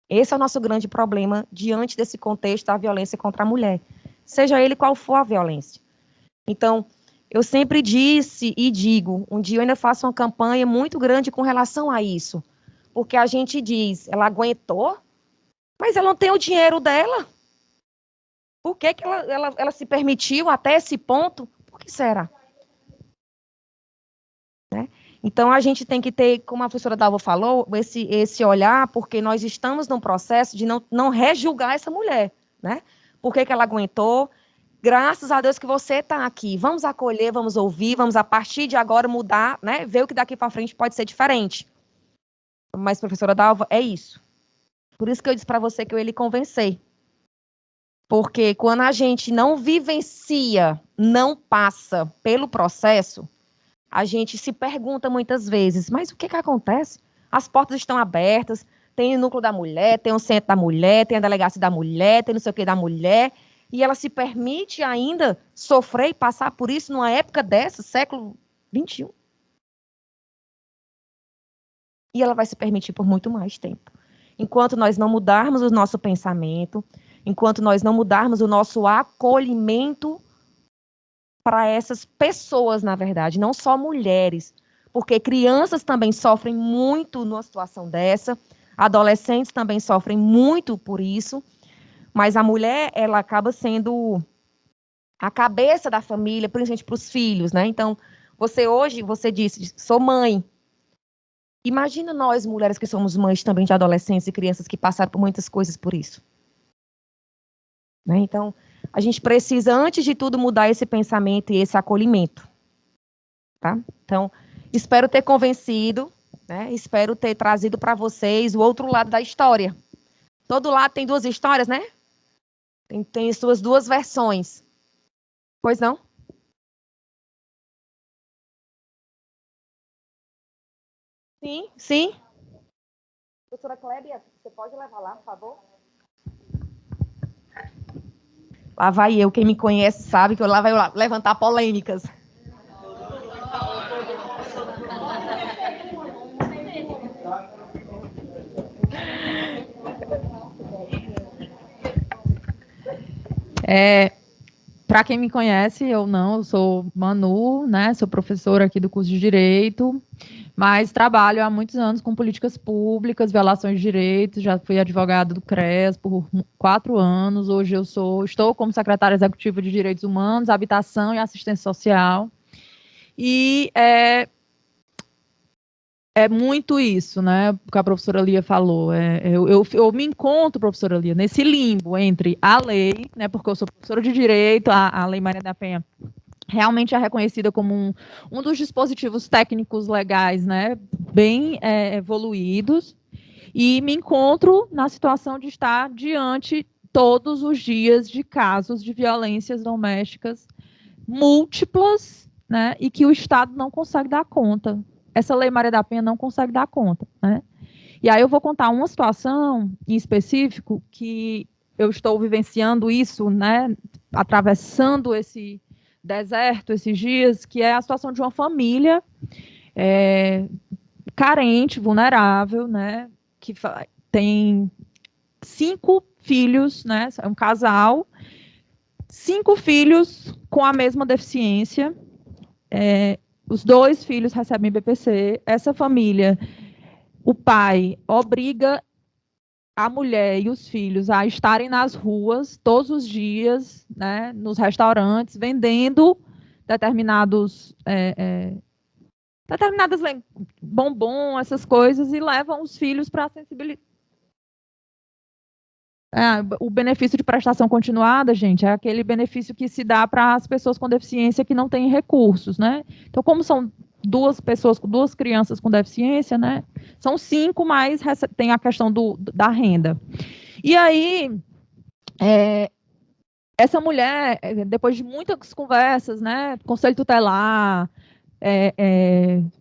Esse é o nosso grande problema diante desse contexto da violência contra a mulher, seja ele qual for a violência. Então, eu sempre disse e digo, um dia eu ainda faço uma campanha muito grande com relação a isso, porque a gente diz, ela aguentou, mas ela não tem o dinheiro dela. Por que ela se permitiu até esse ponto? Por que será? Né? Então, a gente tem que ter, como a professora Dalva falou, esse olhar, porque nós estamos num processo de não rejulgar essa mulher. Né? Por que ela aguentou? Graças a Deus que você está aqui. Vamos acolher, vamos ouvir, vamos a partir de agora mudar, né? Ver o que daqui para frente pode ser diferente. Mas, professora Dalva, é isso. Por isso que eu disse para você que eu ia lhe convencer. Porque quando a gente não vivencia, não passa pelo processo, a gente se pergunta muitas vezes, mas o que acontece? As portas estão abertas, tem o núcleo da mulher, tem o centro da mulher, tem a delegacia da mulher, tem não sei o que da mulher, e ela se permite ainda sofrer e passar por isso numa época dessa, século XXI. E ela vai se permitir por muito mais tempo. Enquanto nós não mudarmos o nosso pensamento, enquanto nós não mudarmos o nosso acolhimento para essas pessoas, na verdade, não só mulheres, porque crianças também sofrem muito numa situação dessa, adolescentes também sofrem muito por isso, mas a mulher, ela acaba sendo a cabeça da família, principalmente para os filhos, né? Então, você disse, sou mãe. Imagina nós, mulheres que somos mães também de adolescentes e crianças que passaram por muitas coisas por isso. Né? Então, a gente precisa, antes de tudo, mudar esse pensamento e esse acolhimento. Tá? Então, espero ter convencido, né? Espero ter trazido para vocês o outro lado da história. Todo lado tem duas histórias, né? Tem suas duas versões. Pois não? Sim, sim. Professora Clébia, você pode levar lá, por favor? Lá vai eu, quem me conhece sabe que lá vai eu levantar polêmicas. Para quem me conhece, eu sou Manu, né? Sou professora aqui do curso de Direito, mas trabalho há muitos anos com políticas públicas, violações de direitos, já fui advogada do CRES por 4 anos, hoje estou como secretária executiva de Direitos Humanos, Habitação e Assistência Social, e é muito isso, né, que a professora Lia falou. Eu me encontro, professora Lia, nesse limbo entre a lei, né, porque eu sou professora de direito, a Lei Maria da Penha realmente é reconhecida como um dos dispositivos técnicos legais, né, bem evoluídos, e me encontro na situação de estar diante todos os dias de casos de violências domésticas múltiplas, né, e que o Estado não consegue dar conta. Essa Lei Maria da Penha não consegue dar conta, né? E aí eu vou contar uma situação em específico que eu estou vivenciando isso, né, atravessando esse deserto esses dias, que é a situação de uma família carente, vulnerável, né, que tem 5 filhos, né, é um casal, 5 filhos com a mesma deficiência, os 2 filhos recebem BPC, essa família, o pai obriga a mulher e os filhos a estarem nas ruas todos os dias, né, nos restaurantes, vendendo determinadas bombom, essas coisas, e levam os filhos para O benefício de prestação continuada, gente, é aquele benefício que se dá para as pessoas com deficiência que não têm recursos, né? Então, como são duas crianças com deficiência, né? São 5, mas tem a questão da renda. E aí, essa mulher, depois de muitas conversas, né? Conselho tutelar,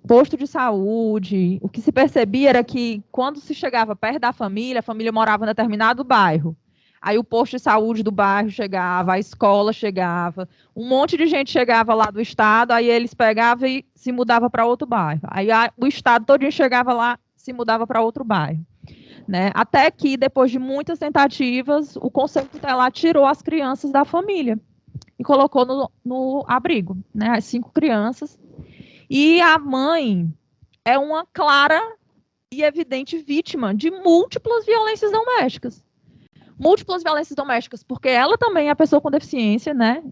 posto de saúde, o que se percebia era que quando se chegava perto da família, a família morava em determinado bairro. Aí o posto de saúde do bairro chegava, a escola chegava, um monte de gente chegava lá do estado, aí eles pegavam e se mudavam para outro bairro. Aí o estado todo chegava lá, se mudava para outro bairro. Né? Até que, depois de muitas tentativas, o Conselho Tutelar tirou as crianças da família e colocou no abrigo, né? As 5 crianças. E a mãe é uma clara e evidente vítima de múltiplas violências domésticas. Múltiplas violências domésticas, porque ela também é pessoa com deficiência, né?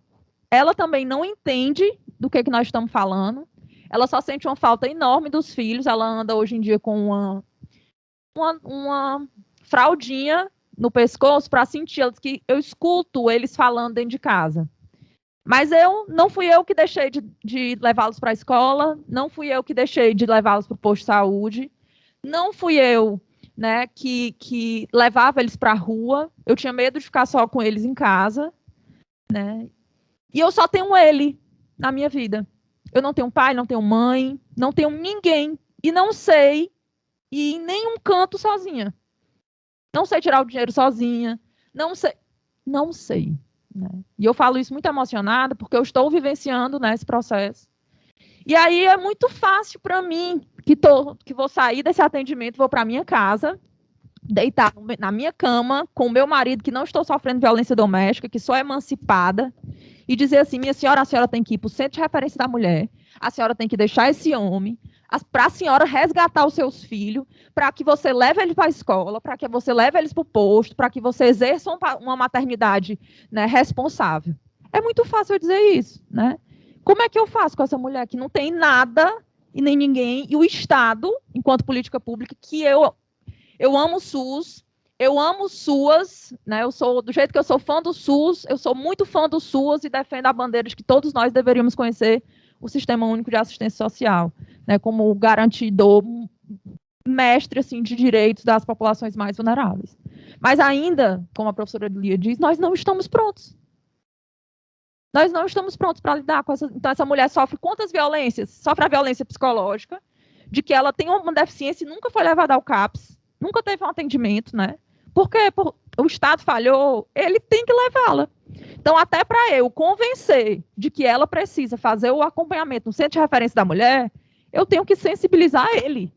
Ela também não entende do que nós estamos falando. Ela só sente uma falta enorme dos filhos. Ela anda hoje em dia com uma fraldinha no pescoço para sentir que eu escuto eles falando dentro de casa. Mas não fui eu que deixei de levá-los para a escola, não fui eu que deixei de levá-los para o posto de saúde, não fui eu, né, que levava eles para a rua. Eu tinha medo de ficar só com eles em casa, né? E eu só tenho ele na minha vida. Eu não tenho pai, não tenho mãe, não tenho ninguém e não sei ir em nenhum canto sozinha. Não sei tirar o dinheiro sozinha, não sei. Né? E eu falo isso muito emocionada, porque eu estou vivenciando, né, esse processo. E aí é muito fácil para mim, que vou sair desse atendimento, vou para minha casa, deitar na minha cama, com o meu marido, que não estou sofrendo violência doméstica, que sou emancipada, e dizer assim, minha senhora, a senhora tem que ir para o centro de referência da mulher, a senhora tem que deixar esse homem, para a senhora resgatar os seus filhos, para que você leve eles para a escola, para que você leve eles para o posto, para que você exerça uma maternidade, né, responsável. É muito fácil eu dizer isso, né? Como é que eu faço com essa mulher que não tem nada e nem ninguém, e o Estado, enquanto política pública, que eu amo o SUS, eu amo o SUAS, né? Eu sou, do jeito que eu sou fã do SUS, eu sou muito fã do SUAS e defendo a bandeira de que todos nós deveríamos conhecer o Sistema Único de Assistência Social, né? Como garantidor mestre assim, de direitos das populações mais vulneráveis. Mas ainda, como a professora Lia diz, nós não estamos prontos. Nós não estamos prontos para lidar com essa... Então, essa mulher sofre quantas violências? Sofre a violência psicológica, de que ela tem uma deficiência e nunca foi levada ao CAPS, nunca teve um atendimento, né? Porque o Estado falhou, ele tem que levá-la. Então, até para eu convencer de que ela precisa fazer o acompanhamento no centro de referência da mulher, eu tenho que sensibilizar ele.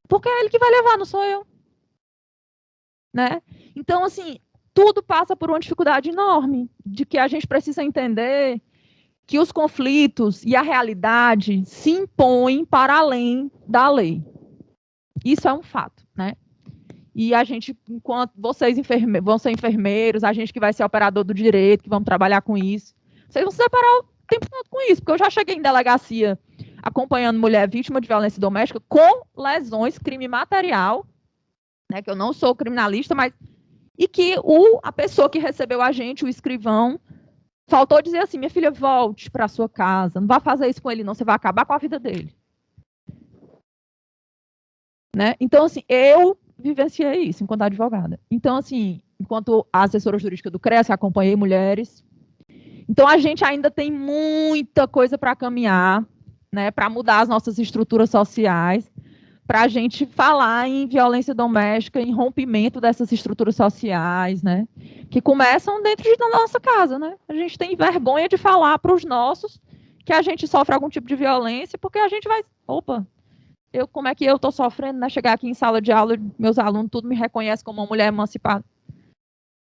Porque é ele que vai levar, não sou eu. Né? Então, assim, tudo passa por uma dificuldade enorme, de que a gente precisa entender que os conflitos e a realidade se impõem para além da lei. Isso é um fato, né? E a gente, enquanto vocês vão ser enfermeiros, a gente que vai ser operador do direito, que vamos trabalhar com isso, vocês vão se deparar o tempo todo com isso, porque eu já cheguei em delegacia acompanhando mulher vítima de violência doméstica com lesões, crime material, né, que eu não sou criminalista, mas e que a pessoa que recebeu a gente, o escrivão, faltou dizer assim, minha filha, volte para a sua casa, não vá fazer isso com ele não, você vai acabar com a vida dele. Né? Então, assim, eu vivenciei isso enquanto advogada. Então, assim, enquanto assessora jurídica do CREAS, acompanhei mulheres. Então, a gente ainda tem muita coisa para caminhar, né, para mudar as nossas estruturas sociais, para a gente falar em violência doméstica, em rompimento dessas estruturas sociais, né, que começam dentro da nossa casa, né? A gente tem vergonha de falar para os nossos que a gente sofre algum tipo de violência, porque a gente vai, como é que eu estou sofrendo, né? Chegar aqui em sala de aula, meus alunos tudo me reconhecem como uma mulher emancipada.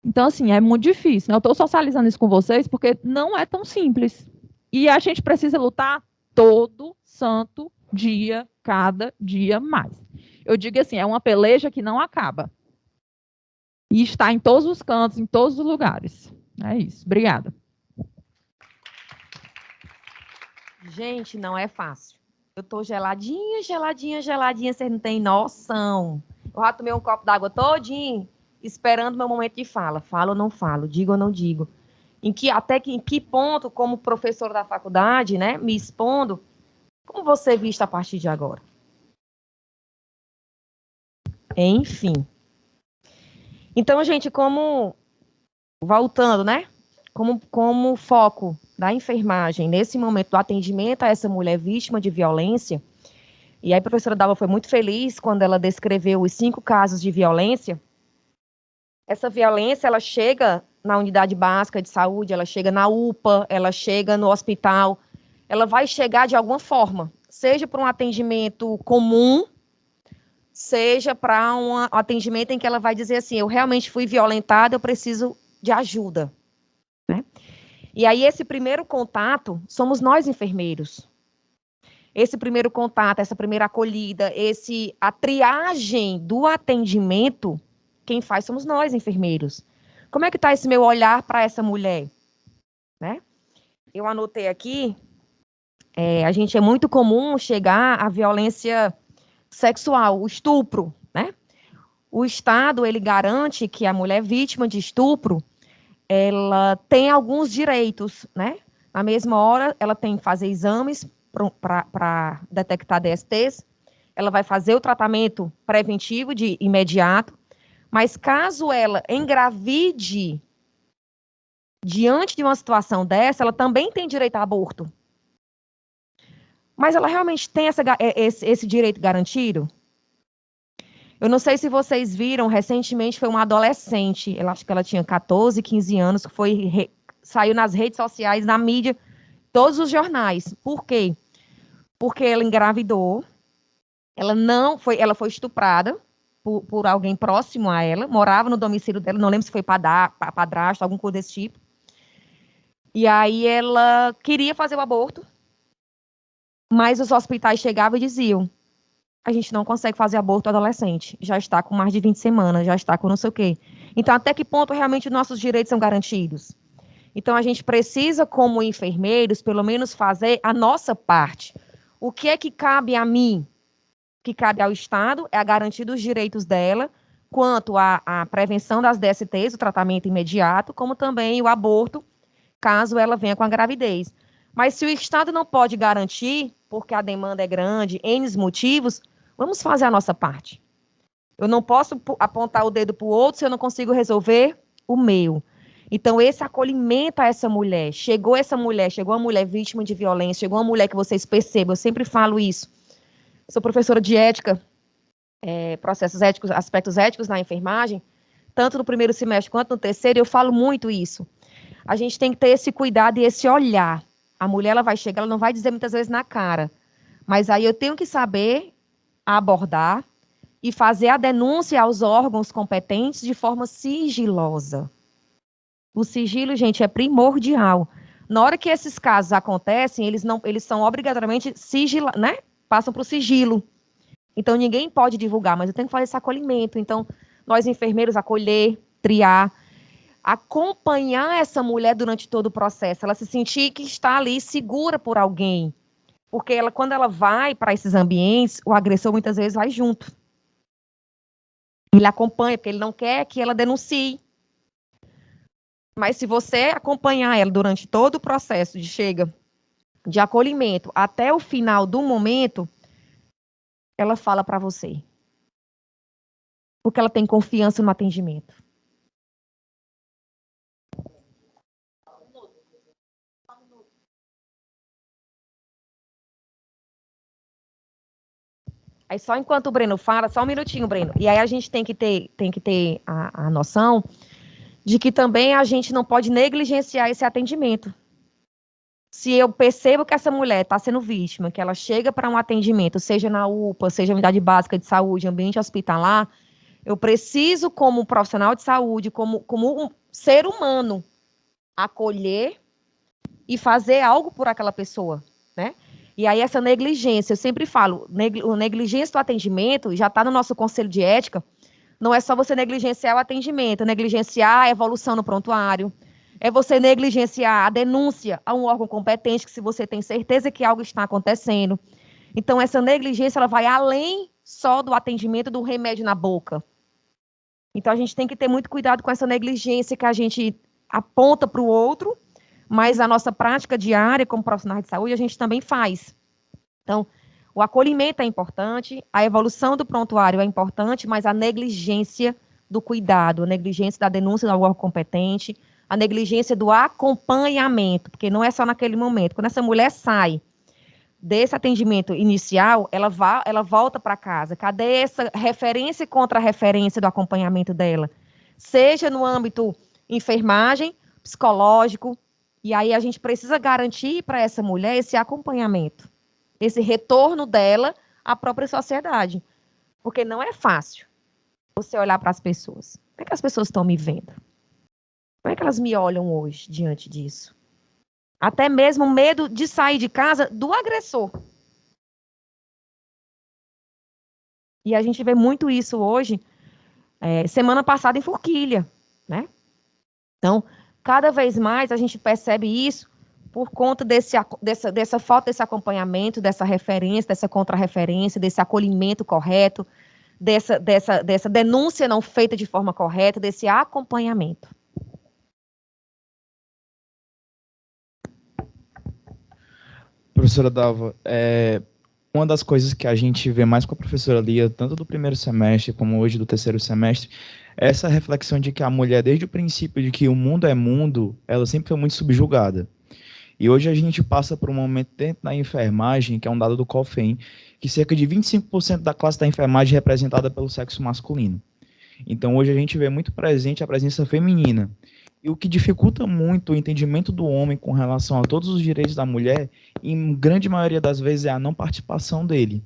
Então, assim, é muito difícil. Né? Eu estou socializando isso com vocês porque não é tão simples. E a gente precisa lutar todo santo dia, cada dia mais. Eu digo assim, é uma peleja que não acaba. E está em todos os cantos, em todos os lugares. É isso. Obrigada. Gente, não é fácil. Eu tô geladinha, vocês não têm noção. Eu já tomei um copo d'água todinho esperando meu momento de fala. Falo ou não falo, digo ou não digo. Em que ponto, como professor da faculdade, né, me expondo, como você é vista a partir de agora? Enfim. Então, gente, voltando, né, como foco da enfermagem nesse momento do atendimento a essa mulher vítima de violência, e aí a professora Dalva foi muito feliz quando ela descreveu os 5 casos de violência. Essa violência, ela chega na unidade básica de saúde, ela chega na UPA, ela chega no hospital, ela vai chegar de alguma forma, seja para um atendimento comum, seja para um atendimento em que ela vai dizer assim, eu realmente fui violentada, eu preciso de ajuda, né? E aí esse primeiro contato somos nós enfermeiros. Esse primeiro contato, essa primeira acolhida, a triagem do atendimento, quem faz somos nós, enfermeiros. Como é que está esse meu olhar para essa mulher? Né? Eu anotei aqui, a gente é muito comum chegar à violência sexual, o estupro, né? O Estado, ele garante que a mulher vítima de estupro, ela tem alguns direitos, né? Na mesma hora, ela tem que fazer exames para detectar DSTs, ela vai fazer o tratamento preventivo de imediato, mas caso ela engravide diante de uma situação dessa, ela também tem direito a aborto. Mas ela realmente tem esse direito garantido? Eu não sei se vocês viram, recentemente foi uma adolescente, eu acho que ela tinha 14, 15 anos, que saiu nas redes sociais, na mídia, todos os jornais. Por quê? Porque ela engravidou, ela foi estuprada por alguém próximo a ela, morava no domicílio dela, não lembro se foi padrasto, alguma coisa desse tipo. E aí ela queria fazer o aborto, mas os hospitais chegavam e diziam, a gente não consegue fazer aborto adolescente, já está com mais de 20 semanas, já está com não sei o quê. Então, até que ponto realmente nossos direitos são garantidos? Então, a gente precisa, como enfermeiros, pelo menos fazer a nossa parte. O que é que cabe a mim? O que cabe ao Estado é a garantia dos direitos dela, quanto à prevenção das DSTs, o tratamento imediato, como também o aborto, caso ela venha com a gravidez. Mas se o Estado não pode garantir, porque a demanda é grande, N motivos, vamos fazer a nossa parte. Eu não posso apontar o dedo para o outro se eu não consigo resolver o meu. Então, esse acolhimento a essa mulher, chegou uma mulher vítima de violência, chegou uma mulher que vocês percebam, eu sempre falo isso. Sou professora de ética, processos éticos, aspectos éticos na enfermagem, tanto no primeiro semestre quanto no terceiro, eu falo muito isso. A gente tem que ter esse cuidado e esse olhar. A mulher, ela vai chegar, ela não vai dizer muitas vezes na cara, mas aí eu tenho que saber abordar e fazer a denúncia aos órgãos competentes de forma sigilosa. O sigilo, gente, é primordial. Na hora que esses casos acontecem, eles são obrigatoriamente né? Passam para o sigilo. Então, ninguém pode divulgar, mas eu tenho que fazer esse acolhimento. Então, nós enfermeiros, acolher, triar, acompanhar essa mulher durante todo o processo, ela se sentir que está ali segura por alguém. Porque quando ela vai para esses ambientes, o agressor muitas vezes vai junto. Ele acompanha, porque ele não quer que ela denuncie. Mas se você acompanhar ela durante todo o processo de acolhimento até o final do momento, ela fala para você. Porque ela tem confiança no atendimento. Aí só enquanto o Breno fala, só um minutinho, Breno. E aí a gente tem que ter a noção de que também a gente não pode negligenciar esse atendimento. Se eu percebo que essa mulher está sendo vítima, que ela chega para um atendimento, seja na UPA, seja na unidade básica de saúde, ambiente hospitalar, eu preciso, como profissional de saúde, como um ser humano, acolher e fazer algo por aquela pessoa, né? E aí essa negligência, eu sempre falo, negligência do atendimento, já está no nosso conselho de ética, não é só você negligenciar o atendimento, negligenciar a evolução no prontuário, é você negligenciar a denúncia a um órgão competente, que se você tem certeza que algo está acontecendo. Então, essa negligência, ela vai além só do atendimento do remédio na boca. Então, a gente tem que ter muito cuidado com essa negligência que a gente aponta para o outro, mas a nossa prática diária como profissionais de saúde, a gente também faz. Então, o acolhimento é importante, a evolução do prontuário é importante, mas a negligência do cuidado, a negligência da denúncia do órgão competente, a negligência do acompanhamento, porque não é só naquele momento. Quando essa mulher sai desse atendimento inicial, ela volta para casa. Cadê essa referência e contra-referência do acompanhamento dela? Seja no âmbito enfermagem, psicológico, e aí a gente precisa garantir para essa mulher esse acompanhamento, esse retorno dela à própria sociedade. Porque não é fácil você olhar para as pessoas. Como é que as pessoas estão me vendo? Como é que elas me olham hoje diante disso? Até mesmo medo de sair de casa do agressor. E a gente vê muito isso hoje, semana passada em Forquilha, né? Então, cada vez mais a gente percebe isso por conta dessa falta desse acompanhamento, dessa referência, dessa contra-referência, desse acolhimento correto, dessa denúncia não feita de forma correta, desse acompanhamento. Professora Dalva, uma das coisas que a gente vê mais com a professora Lia, tanto do primeiro semestre como hoje do terceiro semestre, é essa reflexão de que a mulher, desde o princípio de que o mundo é mundo, ela sempre foi muito subjugada. E hoje a gente passa por um momento dentro da enfermagem, que é um dado do COFEM, que cerca de 25% da classe da enfermagem é representada pelo sexo masculino. Então hoje a gente vê muito presente a presença feminina. E o que dificulta muito o entendimento do homem com relação a todos os direitos da mulher, em grande maioria das vezes, é a não participação dele.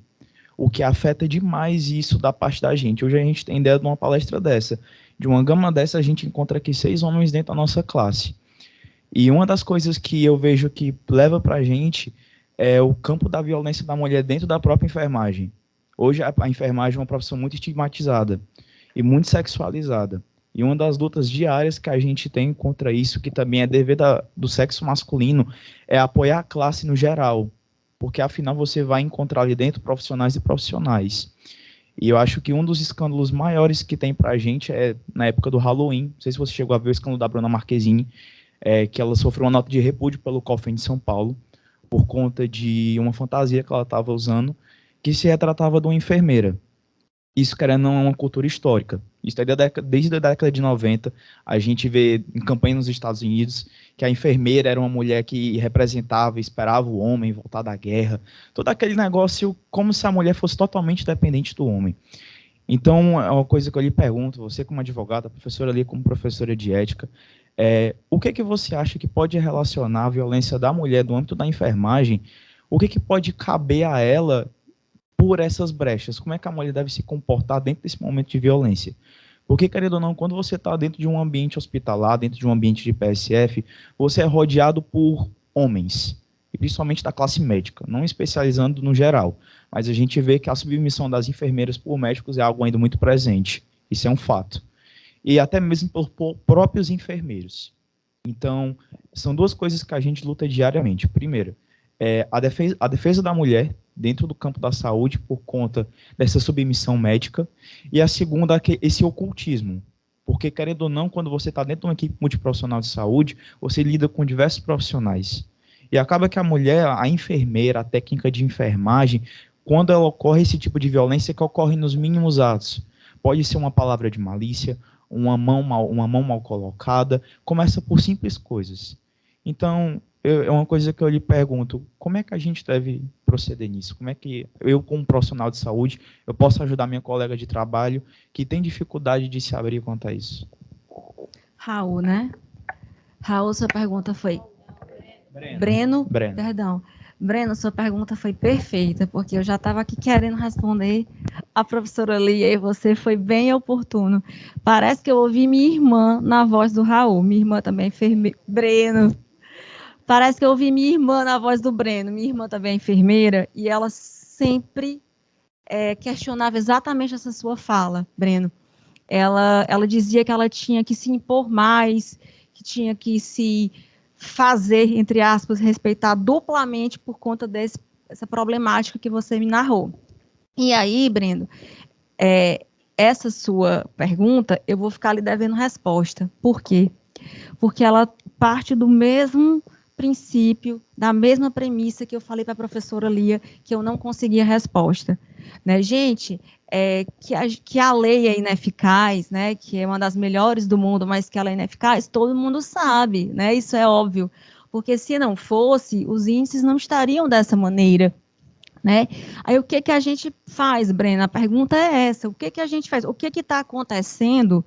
O que afeta demais isso da parte da gente. Hoje a gente tem ideia de uma palestra dessa. De uma gama dessa, a gente encontra aqui 6 homens dentro da nossa classe. E uma das coisas que eu vejo que leva para a gente é o campo da violência da mulher dentro da própria enfermagem. Hoje a enfermagem é uma profissão muito estigmatizada e muito sexualizada. E uma das lutas diárias que a gente tem contra isso, que também é dever do sexo masculino, é apoiar a classe no geral. Porque, afinal, você vai encontrar ali dentro profissionais e profissionais. E eu acho que um dos escândalos maiores que tem pra gente é na época do Halloween. Não sei se você chegou a ver o escândalo da Bruna Marquezine, que ela sofreu uma nota de repúdio pelo COFEN de São Paulo, por conta de uma fantasia que ela estava usando, que se retratava de uma enfermeira. Isso, querendo ou não, é uma cultura histórica. Isso desde a década de 90, a gente vê em campanha nos Estados Unidos que a enfermeira era uma mulher que representava, esperava o homem voltar da guerra. Todo aquele negócio como se a mulher fosse totalmente dependente do homem. Então, é uma coisa que eu lhe pergunto, você como advogada, a professora ali como professora de ética, o que você acha que pode relacionar a violência da mulher no âmbito da enfermagem? O que pode caber a ela por essas brechas? Como é que a mulher deve se comportar dentro desse momento de violência? Porque, querendo ou não, quando você está dentro de um ambiente hospitalar, dentro de um ambiente de PSF, você é rodeado por homens, e principalmente da classe médica, não especializando no geral, mas a gente vê que a submissão das enfermeiras por médicos é algo ainda muito presente. Isso é um fato. E até mesmo por próprios enfermeiros. Então, são duas coisas que a gente luta diariamente. Primeiro, a defesa da mulher dentro do campo da saúde por conta dessa submissão médica, e a segunda, esse ocultismo, porque, querendo ou não, quando você está dentro de uma equipe multiprofissional de saúde, você lida com diversos profissionais, e acaba que a mulher, a enfermeira, a técnica de enfermagem, quando ela ocorre esse tipo de violência, que ocorre nos mínimos atos, pode ser uma palavra de malícia, uma mão mal colocada, começa por simples coisas. Então, é uma coisa que eu lhe pergunto, como é que a gente deve proceder nisso? Como é que eu, como profissional de saúde, eu posso ajudar minha colega de trabalho que tem dificuldade de se abrir quanto a isso? Raul, né? Raul, sua pergunta foi... Breno. Perdão. Breno, sua pergunta foi perfeita, porque eu já estava aqui querendo responder a professora Lia e você foi bem oportuno. Parece que eu ouvi minha irmã na voz do Raul. Minha irmã também é enfermeira. Breno. Parece que eu ouvi minha irmã na voz do Breno. Minha irmã também é enfermeira e ela sempre questionava exatamente essa sua fala, Breno. Ela dizia que ela tinha que se impor mais, que tinha que se fazer, entre aspas, respeitar duplamente por conta dessa problemática que você me narrou. E aí, Breno, essa sua pergunta, eu vou ficar lhe devendo resposta. Por quê? Porque ela parte do mesmo princípio, da mesma premissa que eu falei para a professora Lia, que eu não conseguia resposta. Né? Gente, que a lei é ineficaz, né? Que é uma das melhores do mundo, mas que ela é ineficaz, todo mundo sabe, né? Isso é óbvio. Porque se não fosse, os índices não estariam dessa maneira. Né? Aí o que a gente faz, Brena? A pergunta é essa: o que a gente faz? O que está acontecendo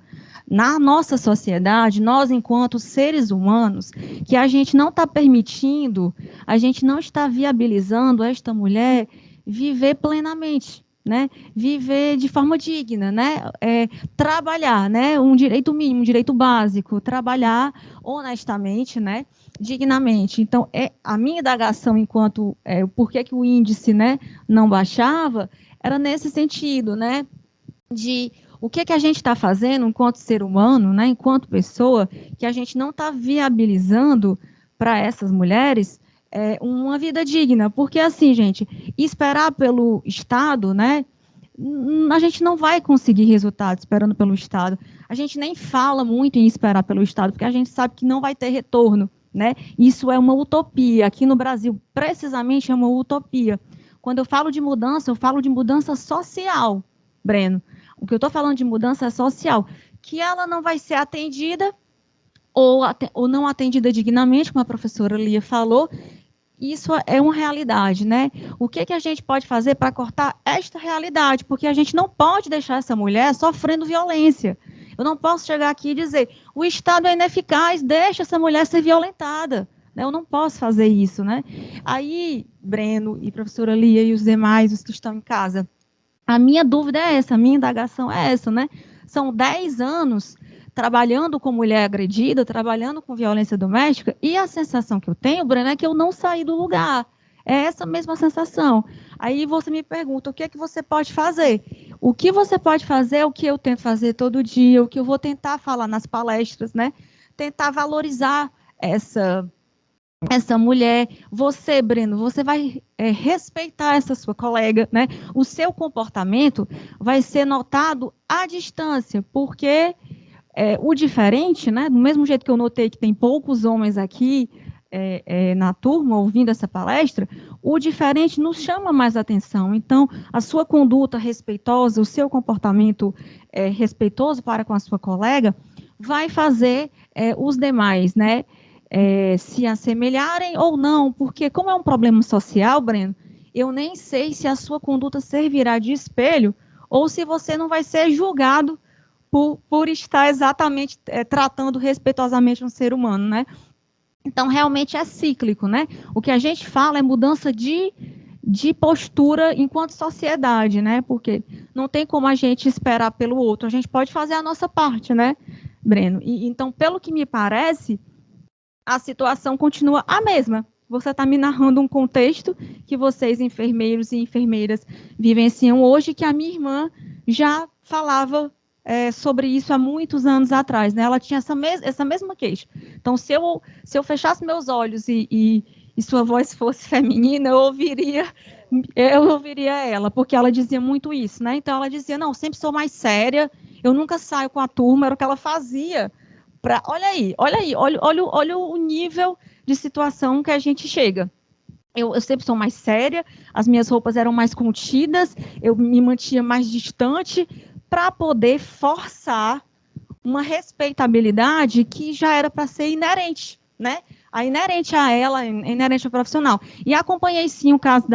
na nossa sociedade, nós enquanto seres humanos, que a gente não está permitindo, a gente não está viabilizando esta mulher viver plenamente, né? Viver de forma digna, né? Trabalhar, né? Um direito mínimo, um direito básico, trabalhar honestamente, né? Dignamente. Então, a minha indagação enquanto por que o índice, né, não baixava, era nesse sentido, né, de o que a gente está fazendo enquanto ser humano, né, enquanto pessoa, que a gente não está viabilizando para essas mulheres uma vida digna. Porque, assim, gente, esperar pelo Estado, né, a gente não vai conseguir resultado esperando pelo Estado. A gente nem fala muito em esperar pelo Estado, porque a gente sabe que não vai ter retorno. Né? Isso é uma utopia. Aqui no Brasil, precisamente, é uma utopia. Quando eu falo de mudança, eu falo de mudança social, Breno. O que eu estou falando de mudança social, que ela não vai ser atendida ou não atendida dignamente, como a professora Lia falou. Isso é uma realidade, né? O que a gente pode fazer para cortar esta realidade? Porque a gente não pode deixar essa mulher sofrendo violência. Eu não posso chegar aqui e dizer, o Estado é ineficaz, deixa essa mulher ser violentada. Eu não posso fazer isso, né? Aí, Breno e professora Lia e os demais, os que estão em casa, a minha dúvida é essa, a minha indagação é essa, né? São 10 anos trabalhando com mulher agredida, trabalhando com violência doméstica, e a sensação que eu tenho, Breno, é que eu não saí do lugar. É essa mesma sensação. Aí você me pergunta, o que é que você pode fazer? O que você pode fazer é o que eu tento fazer todo dia, o que eu vou tentar falar nas palestras, né? Tentar valorizar essa mulher. Você, Breno, você vai respeitar essa sua colega, né? O seu comportamento vai ser notado à distância, porque o diferente, né? Do mesmo jeito que eu notei que tem poucos homens aqui na turma ouvindo essa palestra, o diferente nos chama mais atenção. Então, a sua conduta respeitosa, o seu comportamento respeitoso para com a sua colega, vai fazer os demais, né? Se assemelharem ou não, porque como é um problema social, Breno, eu nem sei se a sua conduta servirá de espelho ou se você não vai ser julgado por estar exatamente tratando respeitosamente um ser humano, né? Então, realmente é cíclico, né? O que a gente fala é mudança de postura enquanto sociedade, né? Porque não tem como a gente esperar pelo outro, a gente pode fazer a nossa parte, né, Breno? Então, pelo que me parece, a situação continua a mesma. Você está me narrando um contexto que vocês, enfermeiros e enfermeiras, vivenciam hoje, que a minha irmã já falava sobre isso há muitos anos atrás, né? Ela tinha essa mesma queixa. Então, se eu fechasse meus olhos e sua voz fosse feminina, eu ouviria ela, porque ela dizia muito isso, né? Então, ela dizia, não, sempre sou mais séria, eu nunca saio com a turma, era o que ela fazia. Olha o nível de situação que a gente chega. Eu sempre sou mais séria, as minhas roupas eram mais contidas, eu me mantinha mais distante para poder forçar uma respeitabilidade que já era para ser inerente, né? A inerente a ela, inerente ao profissional. E acompanhei sim o caso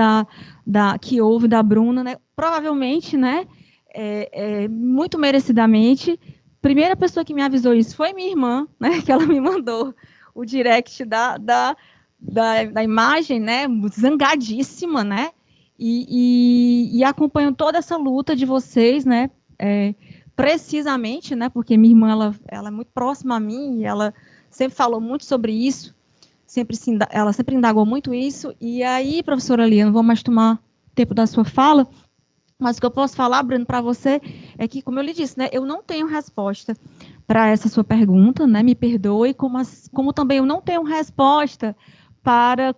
que houve da Bruna, né? Provavelmente, né? Muito merecidamente. Primeira pessoa que me avisou isso foi minha irmã, né? Que ela me mandou o direct da imagem, né? Zangadíssima, né? E acompanho toda essa luta de vocês, né? Precisamente, né? Porque minha irmã ela é muito próxima a mim e ela sempre falou muito sobre isso, ela sempre indagou muito isso. E aí, professora Lia, não vou mais tomar tempo da sua fala, mas o que eu posso falar, Bruno, para você é que, como eu lhe disse, né? Eu não tenho resposta para essa sua pergunta, né? Me perdoe, como também eu não tenho resposta para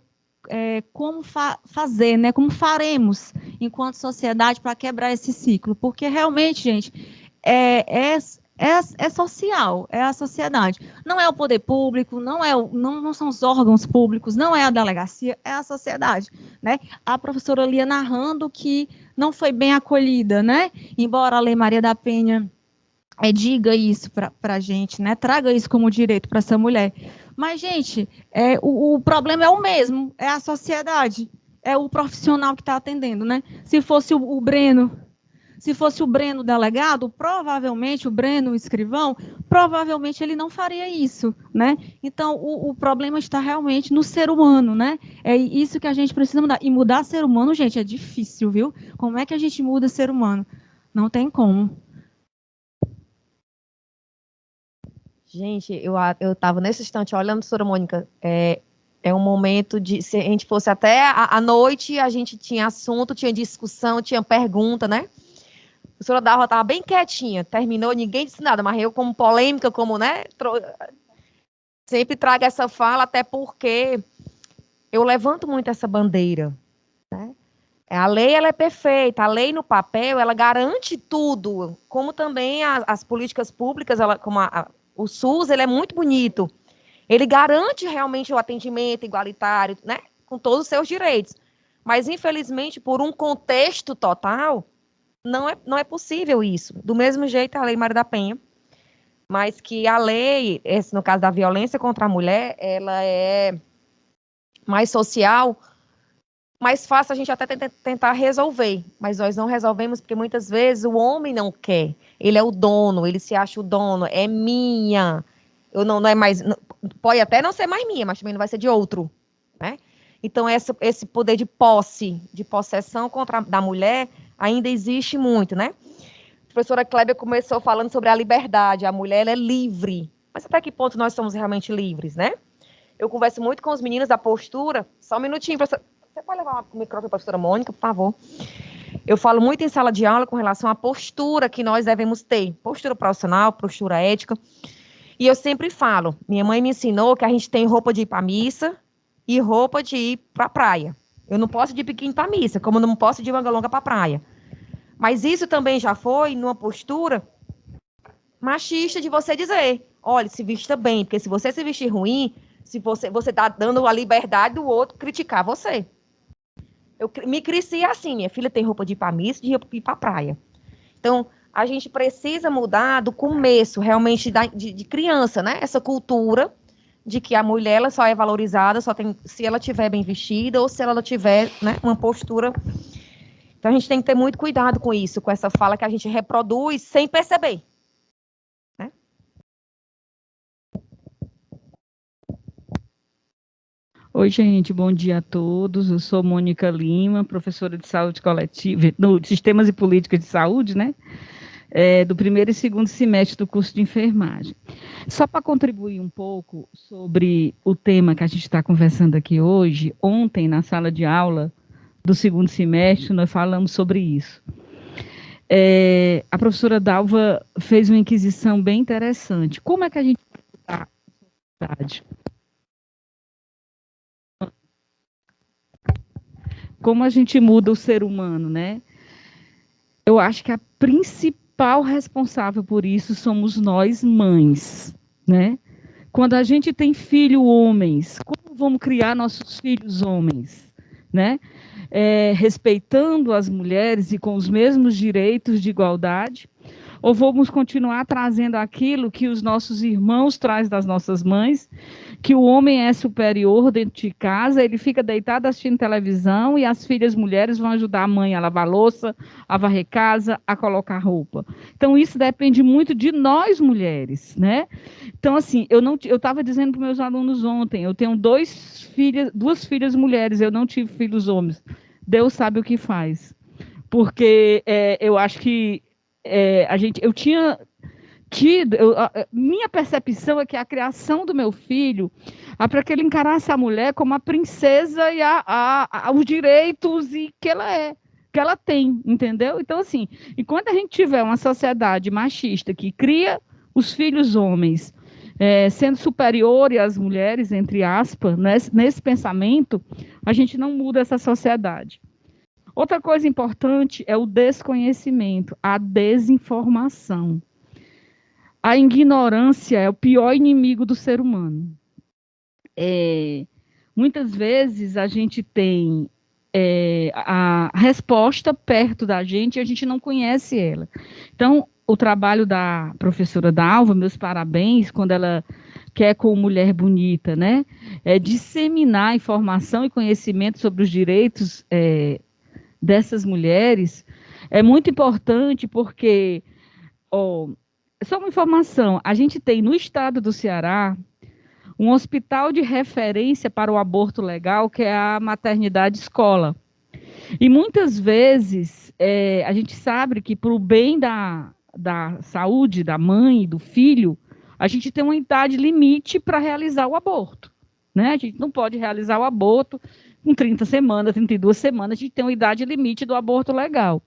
como fazer, né? Como faremos enquanto sociedade para quebrar esse ciclo, porque realmente, gente, é social, é a sociedade. Não é o poder público, não são os órgãos públicos, não é a delegacia, é a sociedade, né? A professora Lia narrando que não foi bem acolhida, né? Embora a Lei Maria da Penha diga isso para a gente, né? Traga isso como direito para essa mulher. Mas, gente, o problema é o mesmo, é a sociedade, é o profissional que está atendendo, né? Se fosse o Breno delegado, provavelmente, o Breno escrivão, provavelmente ele não faria isso, né? Então, o problema está realmente no ser humano, né? É isso que a gente precisa mudar. E mudar ser humano, gente, é difícil, viu? Como é que a gente muda ser humano? Não tem como. Gente, eu estava nesse instante olhando, professora Mônica, é um momento de, se a gente fosse até a noite, a gente tinha assunto, tinha discussão, tinha pergunta, né? A professora Dalva estava bem quietinha, terminou, ninguém disse nada, mas eu como polêmica, como, né, sempre trago essa fala, até porque eu levanto muito essa bandeira, né? A lei, ela é perfeita, a lei no papel, ela garante tudo, como também as políticas públicas, como o SUS, ele é muito bonito, ele garante realmente o atendimento igualitário, né, com todos os seus direitos, mas infelizmente, por um contexto total, não é possível isso. Do mesmo jeito, a Lei Maria da Penha, mas que a lei, no caso da violência contra a mulher, ela é mais social, mais fácil a gente até tentar resolver, mas nós não resolvemos porque muitas vezes o homem não quer. Ele é o dono, ele se acha o dono, é minha. Eu não é mais, pode até não ser mais minha, mas também não vai ser de outro, né? Então esse poder de posse, de possessão da mulher ainda existe muito, né? A professora Clébia começou falando sobre a liberdade, a mulher ela é livre. Mas até que ponto nós somos realmente livres, né? Eu converso muito com os meninos da postura. Só um minutinho, professora. Você pode levar o microfone para a professora Mônica, por favor? Eu falo muito em sala de aula com relação à postura que nós devemos ter. Postura profissional, postura ética. E eu sempre falo, minha mãe me ensinou que a gente tem roupa de ir para a missa e roupa de ir para a praia. Eu não posso ir de biquíni para a missa, como eu não posso ir de manga longa para a praia. Mas isso também já foi numa postura machista de você dizer, olha, se vista bem, porque se você se vestir ruim, se você está dando a liberdade do outro criticar você. Eu me cresci assim, minha filha tem roupa de ir para missa, de ir para a praia. Então, a gente precisa mudar do começo, realmente, de criança, né? Essa cultura de que a mulher ela só é valorizada se ela estiver bem vestida ou se ela tiver, né, uma postura. Então, a gente tem que ter muito cuidado com isso, com essa fala que a gente reproduz sem perceber. Né? Oi, gente, bom dia a todos. Eu sou Mônica Lima, professora de saúde coletiva, no Sistemas e Políticas de Saúde, né? Do primeiro e segundo semestre do curso de enfermagem. Só para contribuir um pouco sobre o tema que a gente está conversando aqui hoje, ontem, na sala de aula do segundo semestre, nós falamos sobre isso. A professora Dalva fez uma inquisição bem interessante. Como é que a gente está na sociedade? Como a gente muda o ser humano, né? Eu acho que a principal responsável por isso somos nós, mães, né? Quando a gente tem filho homens, como vamos criar nossos filhos homens, né? Respeitando as mulheres e com os mesmos direitos de igualdade, ou vamos continuar trazendo aquilo que os nossos irmãos trazem das nossas mães, que o homem é superior dentro de casa, ele fica deitado assistindo televisão e as filhas mulheres vão ajudar a mãe a lavar louça, a varrer casa, a colocar roupa. Então, isso depende muito de nós, mulheres, né? Então, assim, eu estava dizendo para os meus alunos ontem, eu tenho duas filhas mulheres, eu não tive filhos homens. Deus sabe o que faz. Porque eu acho que eu tinha tido, minha percepção é que a criação do meu filho é para que ele encarasse a mulher como a princesa e os direitos e que ela tem, entendeu? Então, assim, enquanto a gente tiver uma sociedade machista que cria os filhos homens sendo superiores às mulheres, entre aspas, nesse pensamento, a gente não muda essa sociedade. Outra coisa importante é o desconhecimento, a desinformação. A ignorância é o pior inimigo do ser humano. Muitas vezes a gente tem a resposta perto da gente e a gente não conhece ela. Então, o trabalho da professora Dalva, meus parabéns, quando ela quer com Mulher Bonita, né? É disseminar informação e conhecimento sobre os direitos dessas mulheres. É muito importante porque, só uma informação, a gente tem no estado do Ceará um hospital de referência para o aborto legal, que é a maternidade escola. E muitas vezes a gente sabe que para o bem da saúde da mãe e do filho, a gente tem uma idade limite para realizar o aborto. Né? A gente não pode realizar o aborto com 30 semanas, 32 semanas, a gente tem uma idade limite do aborto legal.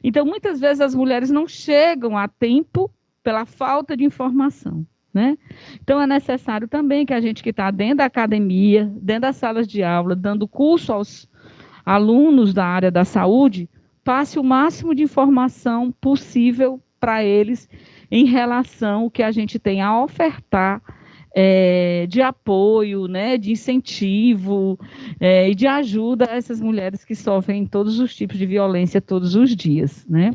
Então, muitas vezes as mulheres não chegam a tempo pela falta de informação. Né? Então, é necessário também que a gente que está dentro da academia, dentro das salas de aula, dando curso aos alunos da área da saúde, passe o máximo de informação possível para eles em relação ao que a gente tem a ofertar de apoio, né, de incentivo e de ajuda a essas mulheres que sofrem todos os tipos de violência todos os dias. Né?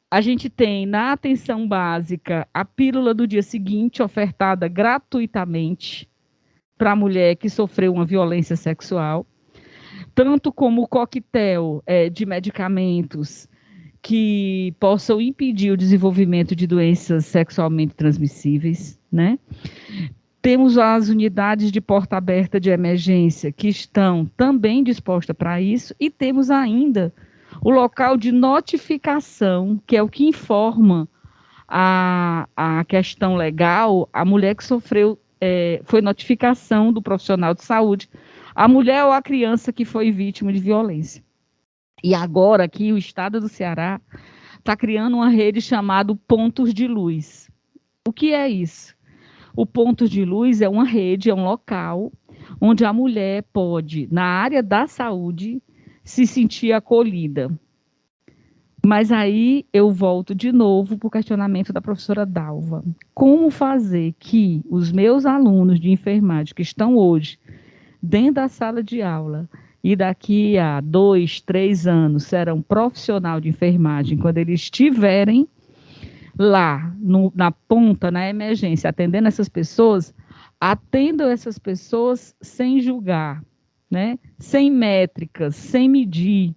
A gente tem na atenção básica a pílula do dia seguinte, ofertada gratuitamente para a mulher que sofreu uma violência sexual, tanto como o coquetel de medicamentos que possam impedir o desenvolvimento de doenças sexualmente transmissíveis, né? Temos as unidades de porta aberta de emergência que estão também dispostas para isso, e temos ainda o local de notificação, que é o que informa a questão legal, a mulher que sofreu, foi notificação do profissional de saúde, a mulher ou a criança que foi vítima de violência. E agora aqui o estado do Ceará está criando uma rede chamada Pontos de Luz. O que é isso? O Pontos de Luz é uma rede, é um local onde a mulher pode, na área da saúde, se sentir acolhida. Mas aí eu volto de novo para o questionamento da professora Dalva. Como fazer que os meus alunos de enfermagem que estão hoje dentro da sala de aula e daqui a 2, 3 anos serão profissional de enfermagem, quando eles estiverem lá na ponta, na emergência, atendendo essas pessoas, atendam essas pessoas sem julgar, né? Sem métricas, sem medir,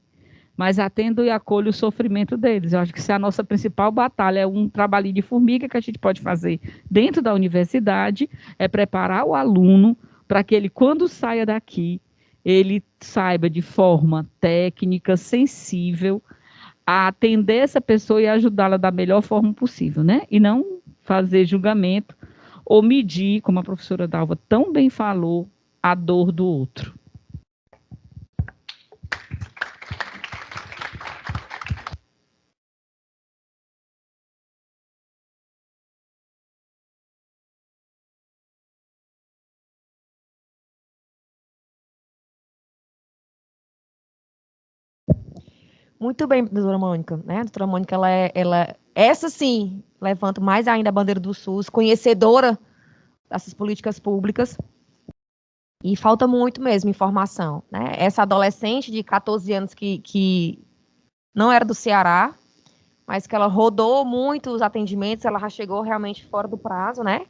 mas atendo e acolho o sofrimento deles. Eu acho que essa é a nossa principal batalha, é um trabalhinho de formiga que a gente pode fazer dentro da universidade, é preparar o aluno para que ele, quando saia daqui, ele saiba de forma técnica, sensível, a atender essa pessoa e ajudá-la da melhor forma possível, né? E não fazer julgamento ou medir, como a professora Dalva tão bem falou, a dor do outro. Muito bem, doutora Mônica, né? A doutora Mônica, essa sim, levanta mais ainda a bandeira do SUS, conhecedora dessas políticas públicas, e falta muito mesmo informação, né? Essa adolescente de 14 anos que não era do Ceará, mas que ela rodou muito os atendimentos, ela já chegou realmente fora do prazo, né?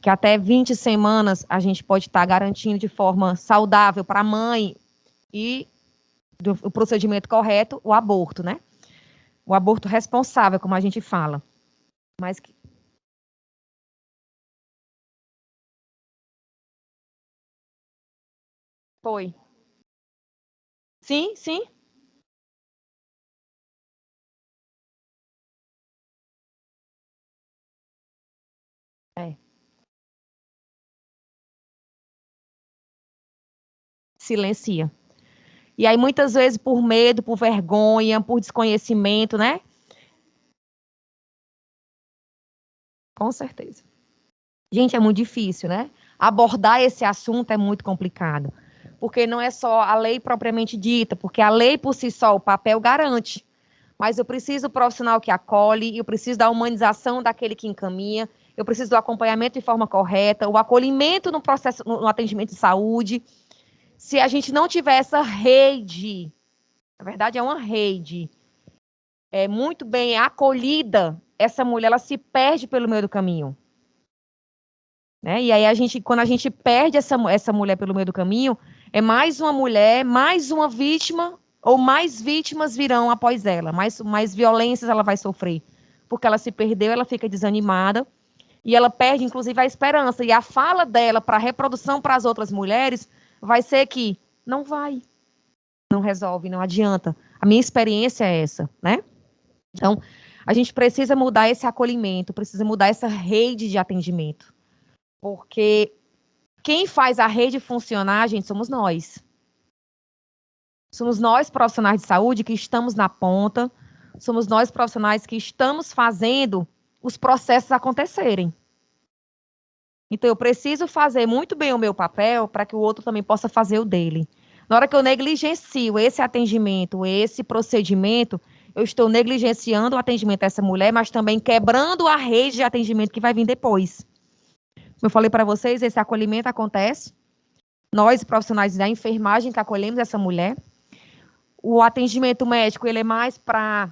Que até 20 semanas a gente pode estar garantindo de forma saudável para a mãe e o procedimento correto, o aborto, né? O aborto responsável, como a gente fala. Mas que... Foi. Sim, sim. É. Silencia. E aí, muitas vezes, por medo, por vergonha, por desconhecimento, né? Com certeza. Gente, é muito difícil, né? Abordar esse assunto é muito complicado. porque não é só a lei propriamente dita, porque a lei por si só, o papel garante, mas eu preciso do profissional que acolhe, eu preciso da humanização daquele que encaminha, eu preciso do acompanhamento de forma correta, o acolhimento no processo, no atendimento de saúde. Se a gente não tiver essa rede, na verdade é uma rede, muito bem acolhida, essa mulher ela se perde pelo meio do caminho. Né? E aí quando a gente perde essa mulher pelo meio do caminho, é mais uma mulher, mais uma vítima, ou mais vítimas virão após ela, mais violências ela vai sofrer. Porque ela se perdeu, ela fica desanimada, e ela perde, inclusive, a esperança. E a fala dela para a reprodução para as outras mulheres vai ser que não vai, não resolve, não adianta. A minha experiência é essa, né? Então, a gente precisa mudar esse acolhimento, precisa mudar essa rede de atendimento. Porque quem faz a rede funcionar, gente, somos nós. Somos nós, profissionais de saúde, que estamos na ponta. Somos nós, profissionais, que estamos fazendo os processos acontecerem. Então, eu preciso fazer muito bem o meu papel para que o outro também possa fazer o dele. Na hora que eu negligencio esse atendimento, esse procedimento, eu estou negligenciando o atendimento dessa mulher, mas também quebrando a rede de atendimento que vai vir depois. Como eu falei para vocês, esse acolhimento acontece. Nós, profissionais da enfermagem, que acolhemos essa mulher. O atendimento médico, ele é mais para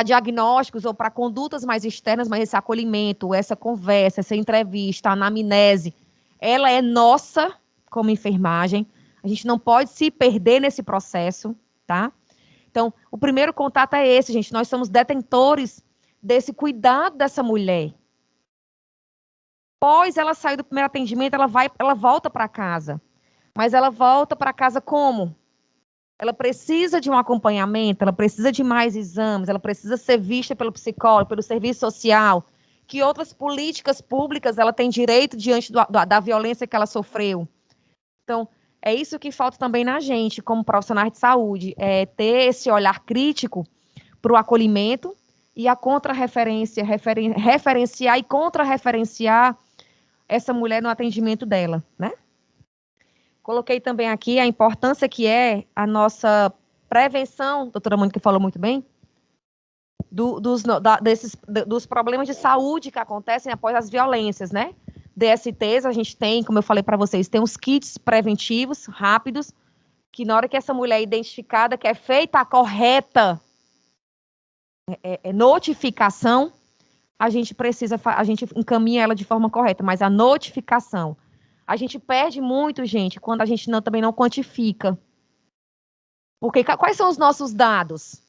diagnósticos ou para condutas mais externas, mas esse acolhimento, essa conversa, essa entrevista, a anamnese, ela é nossa como enfermagem. A gente não pode se perder nesse processo, tá? Então, o primeiro contato é esse, gente. Nós somos detentores desse cuidado dessa mulher. Após ela sair do primeiro atendimento, ela volta para casa. Mas ela volta para casa como? Ela precisa de um acompanhamento, ela precisa de mais exames, ela precisa ser vista pelo psicólogo, pelo serviço social. Que outras políticas públicas ela tem direito diante da violência que ela sofreu? Então, é isso que falta também na gente, como profissionais de saúde, é ter esse olhar crítico para o acolhimento e a contra-referência, referenciar e contra-referenciar essa mulher no atendimento dela, né? Coloquei também aqui a importância que é a nossa prevenção, a doutora Mônica falou muito bem, dos problemas de saúde que acontecem após as violências, né? DSTs, a gente tem, como eu falei para vocês, tem os kits preventivos, rápidos, que na hora que essa mulher é identificada, que é feita a correta notificação, a gente encaminha ela de forma correta, mas a notificação, a gente perde muito, gente, quando a gente também não quantifica. Porque quais são os nossos dados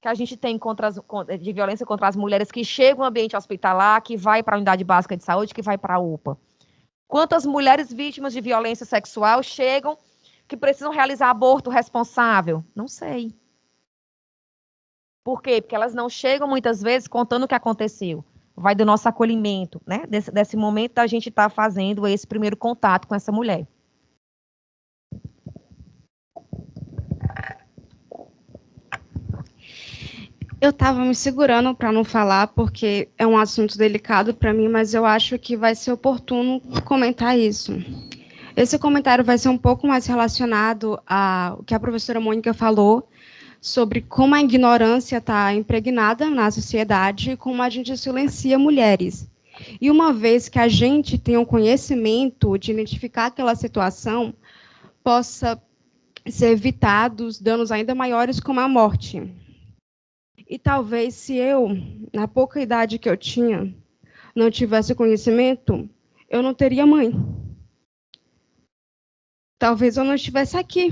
que a gente tem de violência contra as mulheres que chegam ao ambiente hospitalar, que vai para a unidade básica de saúde, que vai para a UPA? Quantas mulheres vítimas de violência sexual chegam que precisam realizar aborto responsável? Não sei. Por quê? Porque elas não chegam muitas vezes contando o que aconteceu. Vai do nosso acolhimento, né? Desse momento da gente estar fazendo esse primeiro contato com essa mulher. Eu estava me segurando para não falar, porque é um assunto delicado para mim, mas eu acho que vai ser oportuno comentar isso. Esse comentário vai ser um pouco mais relacionado ao que a professora Mônica falou, sobre como a ignorância está impregnada na sociedade e como a gente silencia mulheres. E uma vez que a gente tem um conhecimento de identificar aquela situação, possa ser evitados danos ainda maiores, como a morte. E talvez se eu, na pouca idade que eu tinha, não tivesse conhecimento, eu não teria mãe. Talvez eu não estivesse aqui.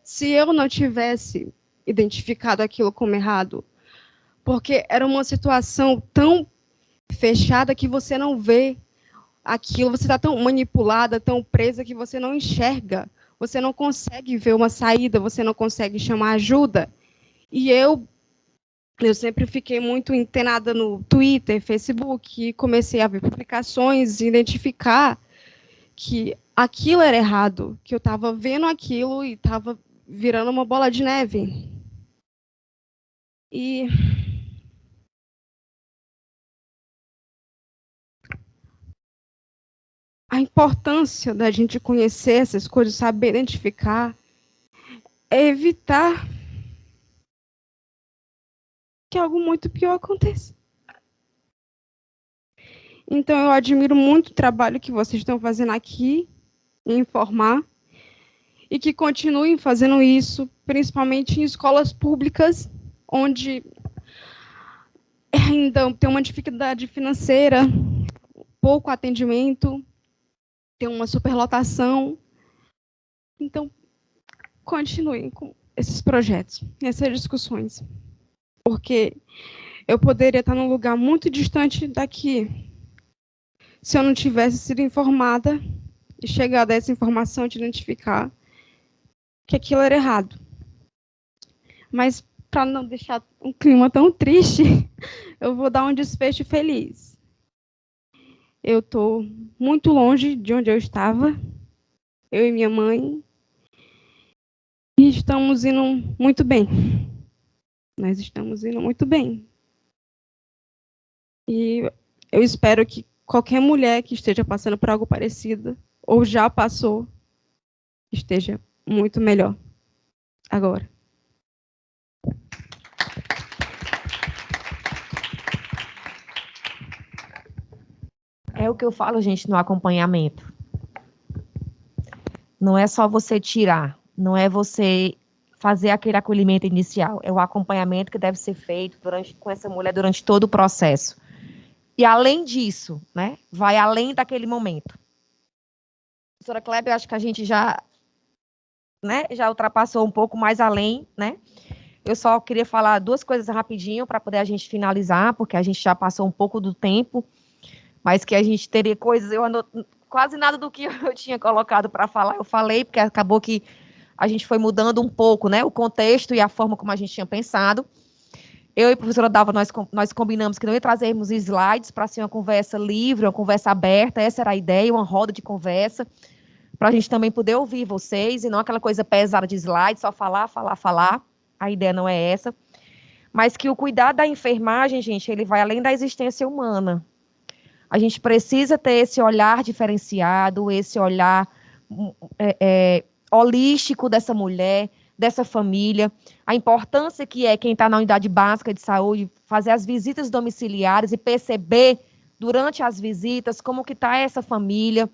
Se eu não tivesse identificado aquilo como errado, porque era uma situação tão fechada que você não vê aquilo, você está tão manipulada, tão presa que você não enxerga, você não consegue ver uma saída, você não consegue chamar ajuda. E eu sempre fiquei muito antenada no Twitter, Facebook, e comecei a ver publicações e identificar que aquilo era errado, que eu estava vendo aquilo e estava virando uma bola de neve. E a importância da gente conhecer essas coisas, saber identificar, é evitar que algo muito pior aconteça. Então, eu admiro muito o trabalho que vocês estão fazendo aqui, em informar, e que continuem fazendo isso, principalmente em escolas públicas, onde ainda tem uma dificuldade financeira, pouco atendimento, tem uma superlotação. Então, continuem com esses projetos, essas discussões, porque eu poderia estar num lugar muito distante daqui, se eu não tivesse sido informada e chegado a essa informação de identificar que aquilo era errado. Mas, para não deixar um clima tão triste, eu vou dar um desfecho feliz. Eu estou muito longe de onde eu estava, eu e minha mãe, e estamos indo muito bem. Nós estamos indo muito bem. E eu espero que qualquer mulher que esteja passando por algo parecido, ou já passou, esteja muito melhor agora. É o que eu falo, gente, no acompanhamento. Não é só você tirar, não é você fazer aquele acolhimento inicial, é o acompanhamento que deve ser feito com essa mulher durante todo o processo. E além disso, né, vai além daquele momento. Professora Kleber, eu acho que a gente já ultrapassou um pouco mais além, né? Eu só queria falar duas coisas rapidinho para poder a gente finalizar, porque a gente já passou um pouco do tempo, mas que a gente teria coisas, quase nada do que eu tinha colocado para falar, eu falei, porque acabou que a gente foi mudando um pouco, né, o contexto e a forma como a gente tinha pensado. Eu e a professora Dalva, nós combinamos que não ia trazermos slides para ser uma conversa livre, uma conversa aberta, essa era a ideia, uma roda de conversa, para a gente também poder ouvir vocês, e não aquela coisa pesada de slides, só falar, falar, falar. A ideia não é essa. Mas que o cuidado da enfermagem, gente, ele vai além da existência humana. A gente precisa ter esse olhar diferenciado, esse olhar holístico dessa mulher, dessa família. A importância que é quem está na unidade básica de saúde fazer as visitas domiciliares e perceber durante as visitas como que está essa família,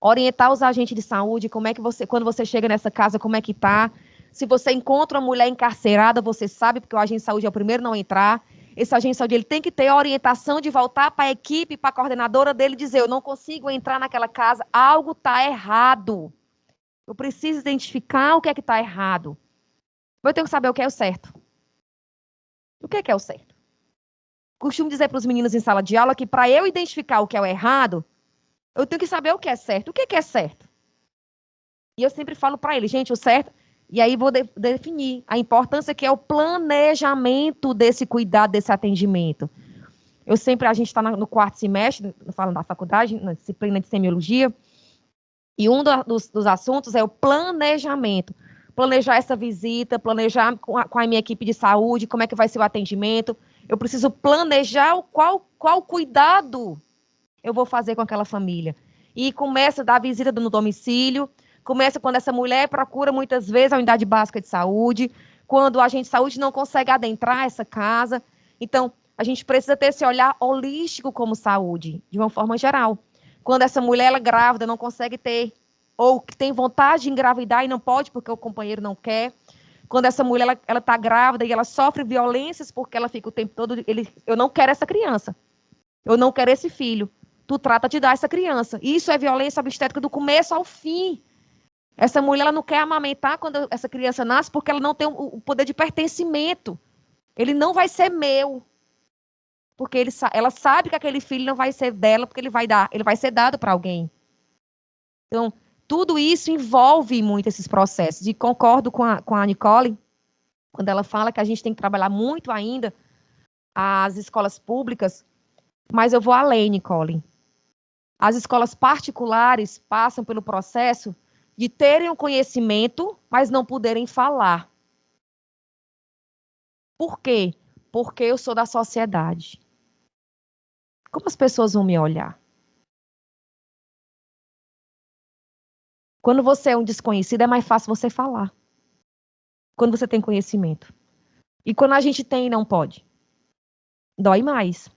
orientar os agentes de saúde, como é que quando você chega nessa casa, como é que está. Se você encontra uma mulher encarcerada, você sabe, porque o agente de saúde é o primeiro a não entrar. Esse agente de saúde ele tem que ter a orientação de voltar para a equipe, para a coordenadora dele, dizer, eu não consigo entrar naquela casa, algo está errado. Eu preciso identificar o que é que está errado. Eu tenho que saber o que é o certo. O que é o certo? Costumo dizer para os meninos em sala de aula que para eu identificar o que é o errado, eu tenho que saber o que é certo. O que é certo? E eu sempre falo para eles, gente, o certo... E aí vou definir a importância que é o planejamento desse cuidado, desse atendimento. A gente está no quarto semestre, falando da faculdade, na disciplina de semiologia, e um dos assuntos é o planejamento. Planejar essa visita, planejar com a minha equipe de saúde, como é que vai ser o atendimento. Eu preciso planejar qual cuidado eu vou fazer com aquela família. E começa da visita no domicílio, começa quando essa mulher procura muitas vezes a unidade básica de saúde, quando o agente de saúde não consegue adentrar essa casa. Então, a gente precisa ter esse olhar holístico como saúde, de uma forma geral. Quando essa mulher ela é grávida, não consegue ter, ou que tem vontade de engravidar e não pode porque o companheiro não quer. Quando essa mulher ela está grávida e ela sofre violências porque ela fica o tempo todo, eu não quero essa criança, eu não quero esse filho. Tu trata de dar essa criança. Isso é violência obstétrica do começo ao fim. Essa mulher ela não quer amamentar quando essa criança nasce porque ela não tem o poder de pertencimento. Ele não vai ser meu. Porque ela sabe que aquele filho não vai ser dela porque ele vai ser dado para alguém. Então, tudo isso envolve muito esses processos. E concordo com a Nicole, quando ela fala que a gente tem que trabalhar muito ainda as escolas públicas, mas eu vou além, Nicole. As escolas particulares passam pelo processo de terem o conhecimento, mas não poderem falar. Por quê? Porque eu sou da sociedade. Como as pessoas vão me olhar? Quando você é um desconhecido, é mais fácil você falar. Quando você tem conhecimento. E quando a gente tem e não pode, dói mais.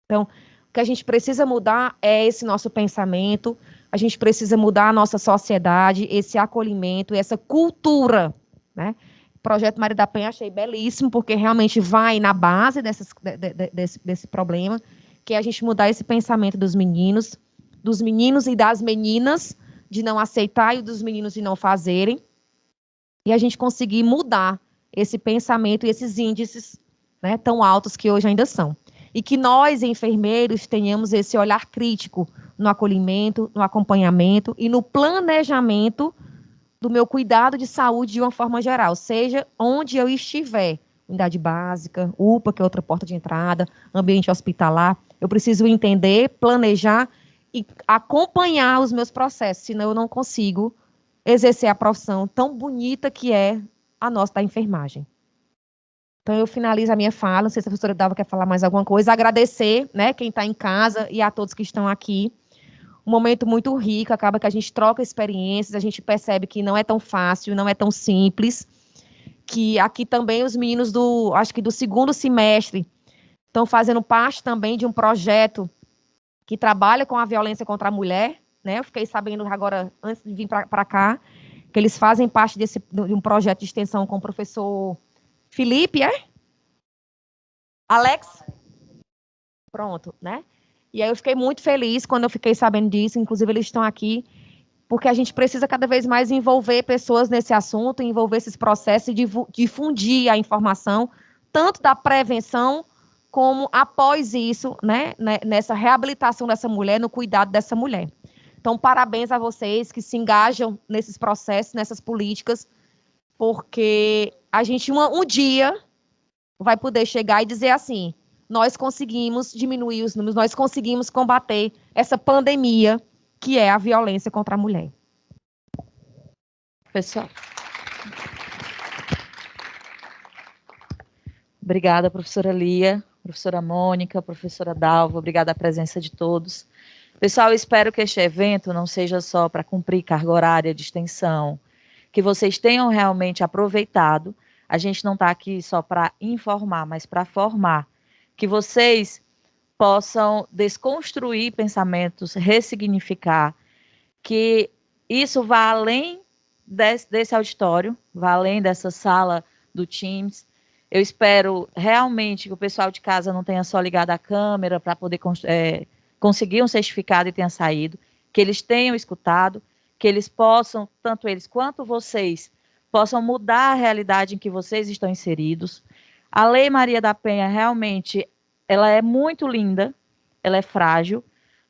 Então, o que a gente precisa mudar é esse nosso pensamento, a gente precisa mudar a nossa sociedade, esse acolhimento, essa cultura, né? O Projeto Maria da Penha achei belíssimo, porque realmente vai na base desse problema, que é a gente mudar esse pensamento dos meninos e das meninas, de não aceitar e dos meninos de não fazerem, e a gente conseguir mudar esse pensamento e esses índices, né, tão altos que hoje ainda são. E que nós, enfermeiros, tenhamos esse olhar crítico no acolhimento, no acompanhamento e no planejamento do meu cuidado de saúde de uma forma geral, seja onde eu estiver, unidade básica, UPA, que é outra porta de entrada, ambiente hospitalar, eu preciso entender, planejar e acompanhar os meus processos, senão eu não consigo exercer a profissão tão bonita que é a nossa da enfermagem. Então, eu finalizo a minha fala, não sei se a professora Dalva quer falar mais alguma coisa, agradecer, né, quem está em casa e a todos que estão aqui. Um momento muito rico, acaba que a gente troca experiências, a gente percebe que não é tão fácil, não é tão simples, que aqui também os meninos acho que do segundo semestre, estão fazendo parte também de um projeto que trabalha com a violência contra a mulher, né? Eu fiquei sabendo agora, antes de vir para cá, que eles fazem parte de um projeto de extensão com o professor Felipe, Alex? Pronto, né? E aí eu fiquei muito feliz quando eu fiquei sabendo disso, inclusive eles estão aqui, porque a gente precisa cada vez mais envolver pessoas nesse assunto, envolver esses processos e difundir a informação, tanto da prevenção, como após isso, né, nessa reabilitação dessa mulher, no cuidado dessa mulher. Então, parabéns a vocês que se engajam nesses processos, nessas políticas, porque a gente um dia vai poder chegar e dizer assim, nós conseguimos diminuir os números, nós conseguimos combater essa pandemia que é a violência contra a mulher. Pessoal. Obrigada, professora Lia, professora Mônica, professora Dalva, obrigada a presença de todos. Pessoal, eu espero que este evento não seja só para cumprir carga horária de extensão, que vocês tenham realmente aproveitado. A gente não está aqui só para informar, mas para formar, que vocês possam desconstruir pensamentos, ressignificar, que isso vá além desse auditório, vá além dessa sala do Teams. Eu espero realmente que o pessoal de casa não tenha só ligado a câmera para poder conseguir um certificado e tenha saído, que eles tenham escutado, que eles possam, tanto eles quanto vocês, possam mudar a realidade em que vocês estão inseridos. A Lei Maria da Penha, realmente, ela é muito linda, ela é frágil,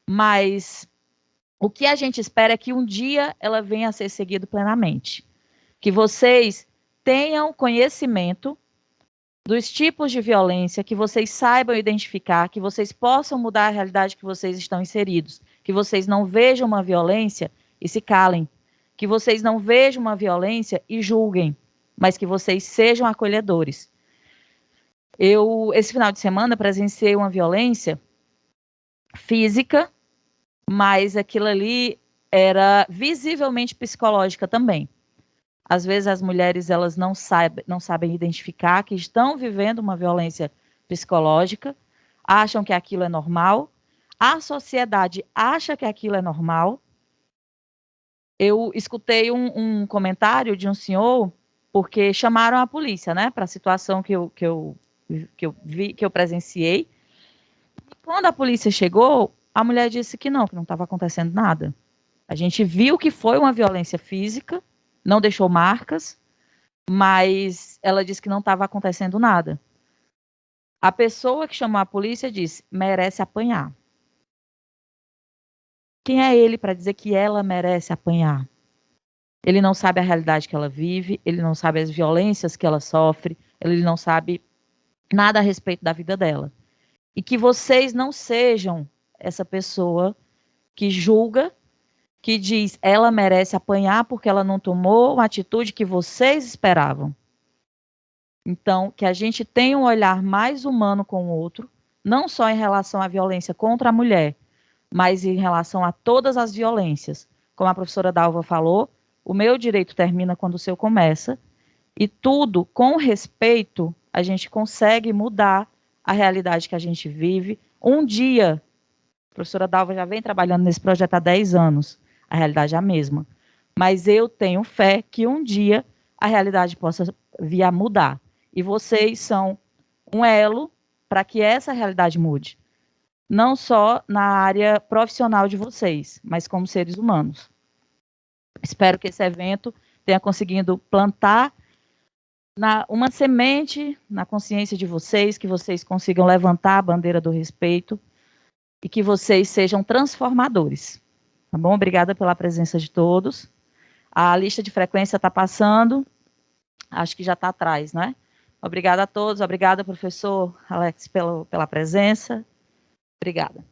mas o que a gente espera é que um dia ela venha a ser seguida plenamente. Que vocês tenham conhecimento dos tipos de violência, que vocês saibam identificar, que vocês possam mudar a realidade que vocês estão inseridos, que vocês não vejam uma violência e se calem, que vocês não vejam uma violência e julguem, mas que vocês sejam acolhedores. Eu, esse final de semana, presenciei uma violência física, mas aquilo ali era visivelmente psicológica também. Às vezes as mulheres elas não sabem identificar que estão vivendo uma violência psicológica, acham que aquilo é normal, a sociedade acha que aquilo é normal. Eu escutei um comentário de um senhor, porque chamaram a polícia, né, para a situação que eu presenciei. Quando a polícia chegou, a mulher disse que não estava acontecendo nada. A gente viu que foi uma violência física, não deixou marcas, mas ela disse que não estava acontecendo nada. A pessoa que chamou a polícia disse, merece apanhar. Quem é ele para dizer que ela merece apanhar? Ele não sabe a realidade que ela vive, ele não sabe as violências que ela sofre, ele não sabe nada a respeito da vida dela. E que vocês não sejam essa pessoa que julga, que diz ela merece apanhar porque ela não tomou uma atitude que vocês esperavam. Então, que a gente tenha um olhar mais humano com o outro, não só em relação à violência contra a mulher, mas em relação a todas as violências. como a professora Dalva falou, o meu direito termina quando o seu começa, e tudo com respeito, a gente consegue mudar a realidade que a gente vive. Um dia, a professora Dalva já vem trabalhando nesse projeto há 10 anos, a realidade é a mesma. Mas eu tenho fé que um dia a realidade possa vir a mudar. E vocês são um elo para que essa realidade mude. Não só na área profissional de vocês, mas como seres humanos. Espero que esse evento tenha conseguido plantar uma semente na consciência de vocês, que vocês consigam levantar a bandeira do respeito e que vocês sejam transformadores. Tá bom? Obrigada pela presença de todos. A lista de frequência está passando, acho que já está atrás, né? Obrigada a todos, obrigada, professor Alex, pela presença. Obrigada.